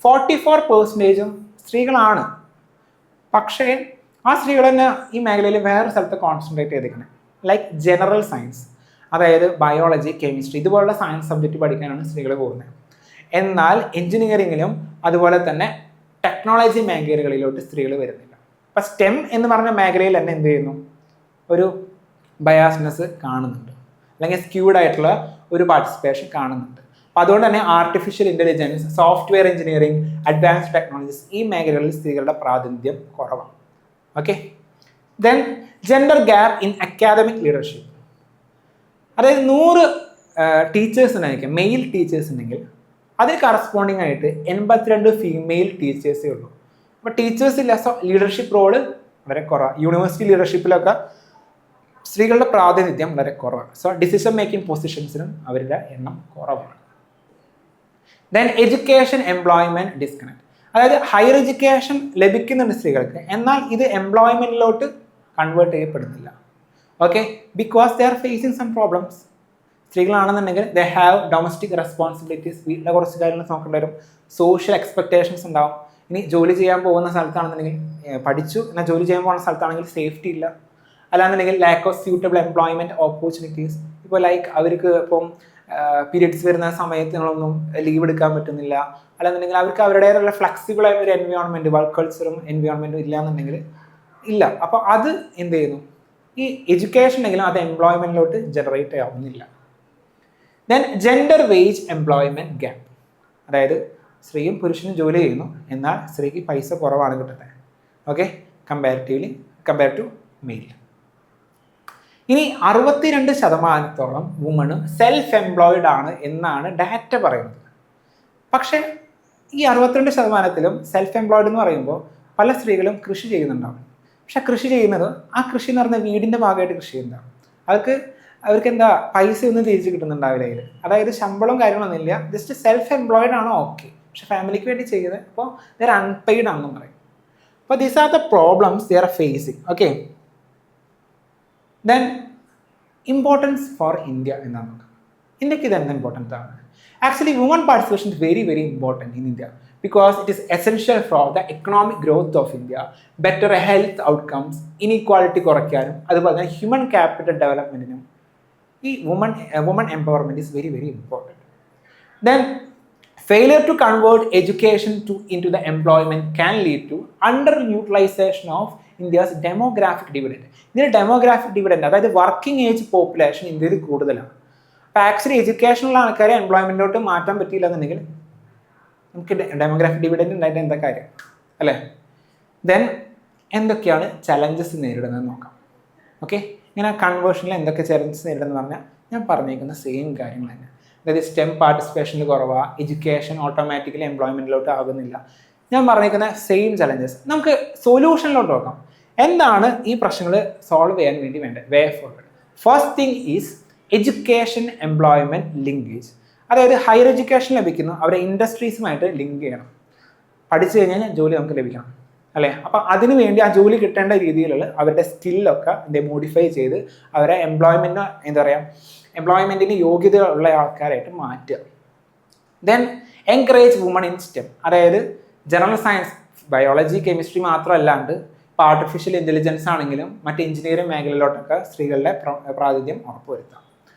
44% സ്ത്രീകളാണ്. പക്ഷേ ആ സ്ത്രീകൾ തന്നെ ഈ മേഖലയിൽ വേറെ സ്ഥലത്ത് കോൺസെൻട്രേറ്റ് ചെയ്തിരിക്കുന്നത്. ലൈക്ക് ജനറൽ സയൻസ്, അതായത് ബയോളജി, കെമിസ്ട്രി ഇതുപോലുള്ള സയൻസ് സബ്ജക്റ്റ് പഠിക്കാനാണ് സ്ത്രീകൾ പോകുന്നത്. എന്നാൽ എഞ്ചിനീയറിങ്ങിലും അതുപോലെ തന്നെ ടെക്നോളജി മേഖലകളിലോട്ട് സ്ത്രീകൾ വരുന്നില്ല. അപ്പം സ്റ്റെം എന്ന് പറഞ്ഞ മേഖലയിൽ തന്നെ എന്ത് ചെയ്യുന്നു? ഒരു ബയാസ്നെസ് കാണുന്നുണ്ട്, അല്ലെങ്കിൽ സ്ക്യൂഡ് ആയിട്ടുള്ള ഒരു പാർട്ടിസിപ്പേഷൻ കാണുന്നുണ്ട്. അപ്പം അതുകൊണ്ട് തന്നെ artificial intelligence, software engineering, advanced technologies ഈ മേഖലകളിൽ സ്ത്രീകളുടെ പ്രാതിനിധ്യം കുറവാണ്. Okay. Then gender gap in academic leadership. അതായത് 100 ടീച്ചേഴ്സ് ഉണ്ടെങ്കിൽ, മെയിൽ ടീച്ചേഴ്സ് ഉണ്ടെങ്കിൽ അതിന് കറസ്പോണ്ടിങ് ആയിട്ട് 82 ഫീമെയിൽ ടീച്ചേഴ്സേ ഉള്ളൂ. അപ്പോൾ ടീച്ചേഴ്സ് ഇല്ല, സോ ലീഡർഷിപ്പ് റോള് വളരെ കുറവാണ്. യൂണിവേഴ്സിറ്റി ലീഡർഷിപ്പിലൊക്കെ സ്ത്രീകളുടെ പ്രാതിനിധ്യം വളരെ കുറവാണ്. സോ ഡിസിഷൻ മേക്കിംഗ് പൊസിഷൻസിനും അവരുടെ എണ്ണം കുറവാണ്. Then education employment disconnect. അതായത് ഹയർ എഡ്യൂക്കേഷൻ ലഭിക്കുന്നുണ്ട് സ്ത്രീകൾക്ക്, എന്നാൽ ഇത് എംപ്ലോയ്മെന്റിലോട്ട് കൺവേർട്ട് ചെയ്യപ്പെടുന്നില്ല. Okay, because they are facing some problems. സ്ത്രീകളാണെന്നുണ്ടെങ്കിൽ ദേ ഹാവ് ഡൊമസ്റ്റിക് റെസ്പോൺസിബിലിറ്റീസ്, വീട്ടിലെ കുറച്ച് കാര്യങ്ങൾ നോക്കേണ്ടി വരും, സോഷ്യൽ എക്സ്പെക്ടേഷൻസ് ഉണ്ടാവും. ഇനി ജോലി ചെയ്യാൻ പോകുന്ന സ്ഥലത്താണെന്നുണ്ടെങ്കിൽ പഠിച്ചു എന്നാൽ ജോലി ചെയ്യാൻ പോകുന്ന സ്ഥലത്താണെങ്കിൽ സേഫ്റ്റി ഇല്ല, അല്ലാന്നുണ്ടെങ്കിൽ lack of suitable employment opportunities. ഇപ്പോൾ ലൈക്ക് അവർക്ക് ഇപ്പം പീരിയഡ്സ് വരുന്ന സമയത്തിനൊന്നും ലീവ് എടുക്കാൻ പറ്റുന്നില്ല, അല്ലാന്നുണ്ടെങ്കിൽ അവർക്ക് അവരുടേതായുള്ള ഫ്ലെക്സിബിൾ ആയ ഒരു എൻവയോൺമെന്റ്, വർക്ക് കൾച്ചറും എൻവയോൺമെന്റും ഇല്ല എന്നുണ്ടെങ്കിൽ ഇല്ല. അപ്പോൾ അത് എന്ത് ചെയ്യുന്നു? ഈ എഡ്യൂക്കേഷൻ ഉണ്ടെങ്കിലും അത് എംപ്ലോയ്മെന്റിലോട്ട് ജനറേറ്റ് ആവുന്നില്ല. Then gender wage employment gap. അതായത് സ്ത്രീയും പുരുഷനും ജോലി ചെയ്യുന്നു, എന്നാൽ സ്ത്രീക്ക് പൈസ കുറവാണ് കിട്ടുന്നത്. Okay, compare to male. ഇനി 62% വുമണും സെൽഫ് എംപ്ലോയിഡ് ആണ് എന്നാണ് ഡാറ്റ പറയുന്നത്. പക്ഷേ ഈ 62%ലും സെൽഫ് എംപ്ലോയിഡ് എന്ന് പറയുമ്പോൾ പല സ്ത്രീകളും കൃഷി ചെയ്യുന്നുണ്ടാവും. പക്ഷെ കൃഷി ചെയ്യുന്നത്, ആ കൃഷി എന്ന് പറഞ്ഞാൽ വീടിൻ്റെ ഭാഗമായിട്ട് കൃഷി ചെയ്യുന്നതാണ്. അവർക്ക് എന്താ പൈസ ഒന്നും തിരിച്ച് കിട്ടുന്നുണ്ടാവില്ല അതിൽ. അതായത് ശമ്പളവും കാര്യങ്ങളൊന്നും ഇല്ല, ജസ്റ്റ് സെൽഫ് എംപ്ലോയിഡ് ആണോ ഓക്കെ, പക്ഷെ ഫാമിലിക്ക് വേണ്ടി ചെയ്യുന്നത്, അപ്പോൾ ദർ അൺപെയ്ഡ് ആണെന്ന് പറയും. അപ്പോൾ these are the problems they are phasing. Okay, then importance for India എന്നാണ് നോക്കുക. ഇന്ത്യക്ക് ഇത് എന്താ ഇമ്പോർട്ടൻസ് ആണ്? Actually woman participation is very very important in India because it is essential for the economic growth of India, better health outcomes, inequality കുറയ്ക്കാനും അതുപോലെ തന്നെ human capital ഡെവലപ്മെൻറ്റിനും ഈ woman empowerment is very very important. Then failure to convert education into the employment can lead to underutilization of India's demographic dividend. ഇതിന് demographic dividend, അതായത് working age population ഇന്ത്യയിൽ കൂടുതലാണ്. അപ്പോൾ actually എഡ്യൂക്കേഷനുള്ള ആൾക്കാരെ എംപ്ലോയ്മെൻറ്റിലോട്ട് മാറ്റാൻ പറ്റിയില്ല എന്നുണ്ടെങ്കിൽ നമുക്ക് ഡെമോഗ്രാഫിക് ഡിവിഡൻഡ് ഉണ്ടായിട്ട് എന്താ കാര്യം അല്ലേ? ദെൻ എന്തൊക്കെയാണ് ചലഞ്ചസ് നേരിടുന്നത് നോക്കാം. ഓക്കെ, ഇങ്ങനെ കൺവേർഷനിൽ എന്തൊക്കെ ചലഞ്ചസ് നേരിടുന്നത് പറഞ്ഞാൽ ഞാൻ പറഞ്ഞേക്കുന്ന സെയിം കാര്യങ്ങൾ തന്നെ. അതായത് സ്റ്റെം പാർട്ടിസിപ്പേഷനിൽ കുറവാണ്, എഡ്യൂക്കേഷൻ ഓട്ടോമാറ്റിക്കലി എംപ്ലോയ്മെൻറ്റിലോട്ട് ആകുന്നില്ല. ഞാൻ പറഞ്ഞേക്കുന്ന സെയിം ചലഞ്ചസ്. നമുക്ക് സൊല്യൂഷനിലോട്ട് നോക്കാം. എന്താണ് ഈ പ്രശ്നങ്ങൾ സോൾവ് ചെയ്യാൻ വേണ്ടി വേണ്ടത് വേ forward? First thing is education employment linkage. അതായത് ഹയർ എഡ്യൂക്കേഷൻ ലഭിക്കുന്നു, അവരെ ഇൻഡസ്ട്രീസുമായിട്ട് ലിങ്ക് ചെയ്യണം. പഠിച്ചു കഴിഞ്ഞാൽ ജോലി നമുക്ക് ലഭിക്കണം അല്ലേ? അപ്പം അതിനു വേണ്ടി ആ ജോലി കിട്ടേണ്ട രീതിയിലുള്ള അവരുടെ സ്കില്ലൊക്കെ മോഡിഫൈ ചെയ്ത് അവരെ എംപ്ലോയ്മെൻറ്റിന് എന്താ പറയുക, എംപ്ലോയ്മെൻറ്റിന് യോഗ്യത ഉള്ള ആൾക്കാരായിട്ട് മാറ്റുക. Then encourage women in STEM. അതായത് ജനറൽ സയൻസ്, ബയോളജി, കെമിസ്ട്രി മാത്രമല്ലാണ്ട് ഇപ്പോൾ ആർട്ടിഫിഷ്യൽ ഇൻ്റലിജൻസ് ആണെങ്കിലും മറ്റ് എഞ്ചിനീയറിംഗ് മേഖലയിലോട്ടൊക്കെ സ്ത്രീകളുടെ പ്രാതിനിധ്യം ഉറപ്പുവരുത്താം.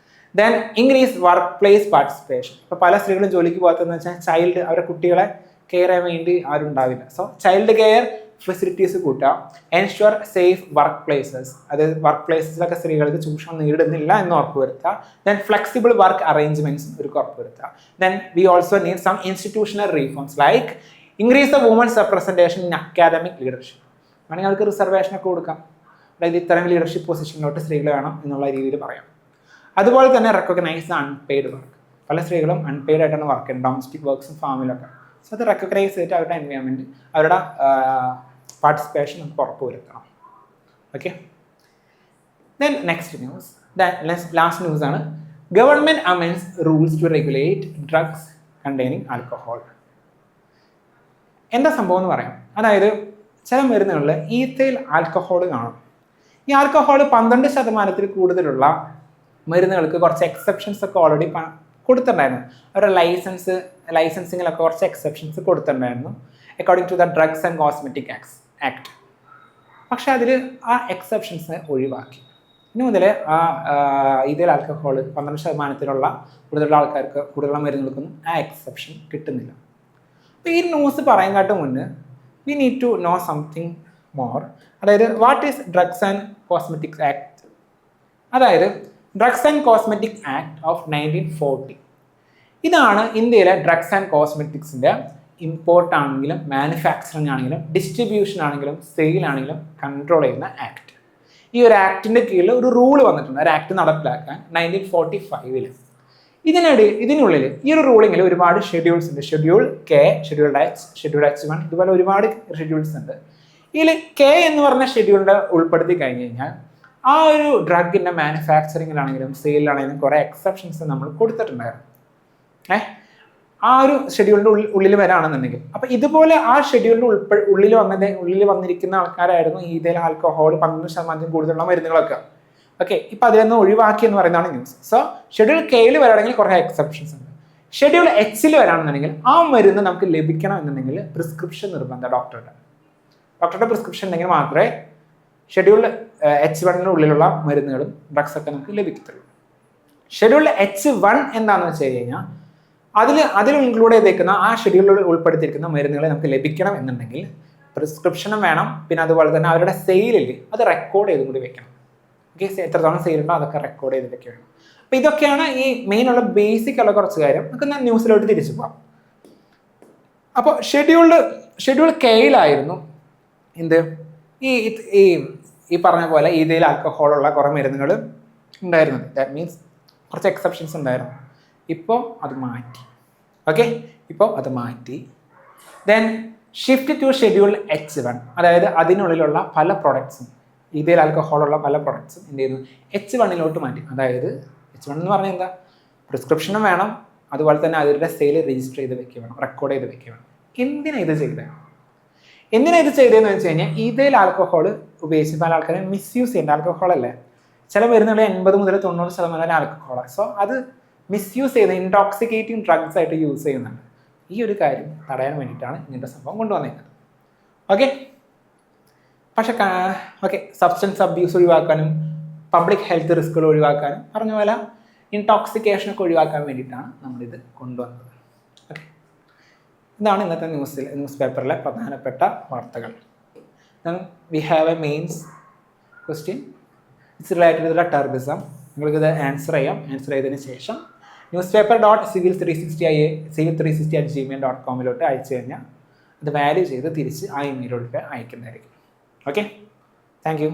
Then increase workplace participation. ഇപ്പോൾ പല സ്ത്രീകളും ജോലിക്ക് പോകാത്തതെന്ന് വെച്ചാൽ അവരുടെ കുട്ടികളെ കെയർ ചെയ്യാൻ വേണ്ടി ആരും ഉണ്ടാവില്ല. സോ ചൈൽഡ് കെയർ ഫെസിലിറ്റീസ് കൂട്ടുക. എൻഷുർ സേഫ് വർക്ക് പ്ലേസസ്, അതായത് വർക്ക് പ്ലേസസിലൊക്കെ സ്ത്രീകൾക്ക് ചൂഷണം നേരിടുന്നില്ല എന്ന് ഉറപ്പുവരുത്തുക. ദെൻ ഫ്ലെക്സിബിൾ വർക്ക് അറേഞ്ച്മെന്റ്സ് ഒരു ഉറപ്പുവരുത്തുക. Then we also need some institutional reforms like increase the women's representation in academic leadership. വേണമെങ്കിൽ അവർക്ക് റിസർവേഷനൊക്കെ കൊടുക്കാം. അതായത് ഇത്തരം ലീഡർഷിപ്പ് പൊസിഷനിലോട്ട് സ്ത്രീകൾ വേണം എന്നുള്ള രീതിയിൽ പറയാം. അതുപോലെ തന്നെ റെക്കഗ്നൈസ് അൺപെയ്ഡ് വർക്ക്. പല സ്ത്രീകളും അൺപെയ്ഡ് ആയിട്ടാണ് വർക്ക് ചെയ്യുന്നത്, ഡൊമസ്റ്റിക് വർക്ക്സും ഫാമിലൊക്കെ. സോ അത് റെക്കഗ്നൈസ് ചെയ്തിട്ട് അവരുടെ എൻവയോൺമെൻറ്റ്, അവരുടെ പാർട്ടിസിപ്പേഷൻ നമുക്ക് ഉറപ്പുവരുത്തണം. Okay, then next news, last news ആണ് government amends rules to regulate drugs containing alcohol. എന്താ സംഭവം എന്ന് പറയാം. അതായത് ചില മരുന്നുകളിൽ ഈത്തൈൽ ആൽക്കഹോൾ കാണും. ഈ ആൽക്കഹോൾ 12% കൂടുതലുള്ള മരുന്നുകൾക്ക് കുറച്ച് എക്സെപ്ഷൻസ് ഒക്കെ ഓൾറെഡി കൊടുത്തിട്ടുണ്ടായിരുന്നു. അവരുടെ ലൈസൻസിങ്ങിലൊക്കെ കുറച്ച് എക്സെപ്ഷൻസ് കൊടുത്തിട്ടുണ്ടായിരുന്നു according to the drugs and cosmetic act. പക്ഷെ അതിൽ ആ എക്സെപ്ഷൻസ് ഒഴിവാക്കി. ഇനി മുതൽ ഇതിൽ ആൽക്കഹോൾ 12% കൂടുതലുള്ള ആൾക്കാർക്ക്, കൂടുതലുള്ള മരുന്നുകൾക്കൊന്നും ആ എക്സെപ്ഷൻ കിട്ടുന്നില്ല. അപ്പോൾ ഈ ന്യൂസ് പറയാനായിട്ട് മുന്നേ we need to know something more. അതായത് what is drugs and cosmetics act? അതായത് drugs and cosmetic act of 1940. ഇതാണ് ഇന്ത്യയിലെ ഡ്രഗ്സ് ആൻഡ് കോസ്മെറ്റിക്സിൻ്റെ ഇമ്പോർട്ട് ആണെങ്കിലും മാനുഫാക്ചറിങ് ആണെങ്കിലും ഡിസ്ട്രിബ്യൂഷൻ ആണെങ്കിലും സെയിൽ ആണെങ്കിലും കൺട്രോൾ ചെയ്യുന്ന ആക്ട്. ഈ ഒരു ആക്ടിൻ്റെ കീഴിൽ ഒരു റൂൾ വന്നിട്ടുണ്ട്, ഒരു ആക്ട് നടപ്പിലാക്കാൻ 1945. ഇതിനുള്ളിൽ ഈ ഒരു റൂളിങ്ങിൽ ഒരുപാട് ഷെഡ്യൂൾസ് ഉണ്ട്. Schedule K, schedule H, schedule H1, ഇതുപോലെ ഒരുപാട് ഷെഡ്യൂൾസ് ഉണ്ട്. ഇതിൽ കെ എന്ന് പറഞ്ഞ ഷെഡ്യൂളിൻ്റെ ഉൾപ്പെടുത്തി കഴിഞ്ഞ് കഴിഞ്ഞാൽ ആ ഒരു ഡ്രഗിൻ്റെ മാനുഫാക്ചറിങ്ങിലാണെങ്കിലും സെയിലാണെങ്കിലും കുറേ എക്സെപ്ഷൻസ് നമ്മൾ കൊടുത്തിട്ടുണ്ടായിരുന്നു. ആ ഒരു ഷെഡ്യൂളിൻ്റെ ഉള്ളിൽ വരാണെന്നുണ്ടെങ്കിൽ, അപ്പോൾ ഇതുപോലെ ആ ഷെഡ്യൂളിൻ്റെ ഉള്ളിൽ വന്നിരിക്കുന്ന ആൾക്കാരായിരുന്നു ഇതിൽ ആൽക്കഹോൾ 12% കൂടുതലുള്ള മരുന്നുകളൊക്കെ. ഓക്കെ, ഇപ്പം അതിലൊന്ന് ഒഴിവാക്കി എന്ന് പറയുന്നതാണ് ന്യൂസ്. സോ ഷെഡ്യൂൾ കെയിൽ വരാണെങ്കിൽ കുറേ എക്സെപ്ഷൻസ് ഉണ്ട്. ഷെഡ്യൂൾ എച്ചിൽ വരാണെന്നുണ്ടെങ്കിൽ ആ മരുന്ന് നമുക്ക് ലഭിക്കണം എന്നുണ്ടെങ്കിൽ പ്രിസ്ക്രിപ്ഷൻ നിർബന്ധം, ഡോക്ടറുടെ പ്രിസ്ക്രിപ്ഷൻ ഉണ്ടെങ്കിൽ മാത്രമേ ഷെഡ്യൂൾ H1 ഉള്ളിലുള്ള മരുന്നുകളും ഡ്രഗ്സൊക്കെ നമുക്ക് ലഭിക്കത്തുള്ളൂ. ഷെഡ്യൂൾ H1 എന്താണെന്ന് വെച്ച് കഴിഞ്ഞാൽ അതിൽ ഇൻക്ലൂഡ് ചെയ്തേക്കുന്ന ആ ഷെഡ്യൂളിൽ ഉൾപ്പെടുത്തിയിരിക്കുന്ന മരുന്നുകളെ നമുക്ക് ലഭിക്കണം എന്നുണ്ടെങ്കിൽ പ്രിസ്ക്രിപ്ഷനും വേണം. പിന്നെ അതുപോലെ തന്നെ അവരുടെ സെയിലിൽ അത് റെക്കോർഡ് ചെയ്തും കൂടി വെക്കണം. ഓക്കെ, എത്രത്തോളം സെയിലുണ്ടോ അതൊക്കെ റെക്കോർഡ് ചെയ്ത് വെക്കണം. അപ്പോൾ ഇതൊക്കെയാണ് ഈ മെയിനുള്ള ബേസിക് ഉള്ള കുറച്ച് കാര്യം. നമുക്ക് ഞാൻ ന്യൂസിലോട്ട് തിരിച്ചു പോകാം. അപ്പോൾ ഷെഡ്യൂൾ കെയിലായിരുന്നു എന്ത് ഈ പറഞ്ഞ പോലെ ഇതിൽ ആൽക്കഹോളുള്ള കുറേ മരുന്നുകൾ ഉണ്ടായിരുന്നത്. ദാറ്റ് മീൻസ് കുറച്ച് എക്സെപ്ഷൻസ് ഉണ്ടായിരുന്നു. ഇപ്പോൾ അത് മാറ്റി. ഓക്കെ, ഇപ്പോൾ അത് മാറ്റി. Then shift to schedule H1, അതായത് അതിനുള്ളിലുള്ള പല പ്രൊഡക്ട്സും, ഇതിൽ ആൽക്കഹോളുള്ള പല പ്രൊഡക്ട്സും എന്ത് ചെയ്യുന്നു, H1 മാറ്റി. അതായത് H1 എന്ന് പറഞ്ഞാൽ എന്താ, പ്രിസ്ക്രിപ്ഷനും വേണം, അതുപോലെ തന്നെ അവരുടെ സെയിൽ രജിസ്റ്റർ ചെയ്ത് വെക്കുക വേണം, റെക്കോർഡ് ചെയ്ത് വെക്കുക വേണം. എന്തിനാണ് ഇത് ചെയ്തതെന്ന് വെച്ച് കഴിഞ്ഞാൽ ഇതിൽ ആൽക്കഹോൾ ഉപയോഗിച്ച് പല ആൾക്കാരെ മിസ്യൂസ് ചെയ്യേണ്ട. ആൽക്കഹോളല്ലേ, ചില മരുന്നുകൾ 80 മുതൽ 90% ആൽക്കഹോളാണ്. സോ അത് മിസ്യൂസ് ചെയ്യുന്ന ഇൻടോക്സിക്കേറ്റിംഗ് ഡ്രഗ്സ് ആയിട്ട് യൂസ് ചെയ്യുന്നുണ്ട്. ഈ ഒരു കാര്യം തടയാൻ വേണ്ടിയിട്ടാണ് ഇങ്ങനത്തെ സംഭവം കൊണ്ടുവന്നേക്കുന്നത്. ഓക്കെ, സബ്സ്റ്റൻസ് അബ്യൂസ് ഒഴിവാക്കാനും പബ്ലിക് ഹെൽത്ത് റിസ്കുകൾ ഒഴിവാക്കാനും പറഞ്ഞ പോലെ ഇൻടോക്സിക്കേഷനൊക്കെ ഒഴിവാക്കാൻ വേണ്ടിയിട്ടാണ് നമ്മളിത് കൊണ്ടുവന്നത്. ഓക്കെ, ഇതാണ് ഇന്നത്തെ ന്യൂസ് പേപ്പറിലെ പ്രധാനപ്പെട്ട വാർത്തകൾ. We have a mains question. It's related to the terrorism. നിങ്ങൾക്കിത് ആൻസർ ചെയ്തതിന് ശേഷം newspaper.civil360@gmail.com അയച്ചു കഴിഞ്ഞാൽ അത് വാല്യൂ ചെയ്ത് തിരിച്ച് ആ ഇമെയിലോട്ട് അയക്കുന്നതായിരിക്കും. Okay, thank U.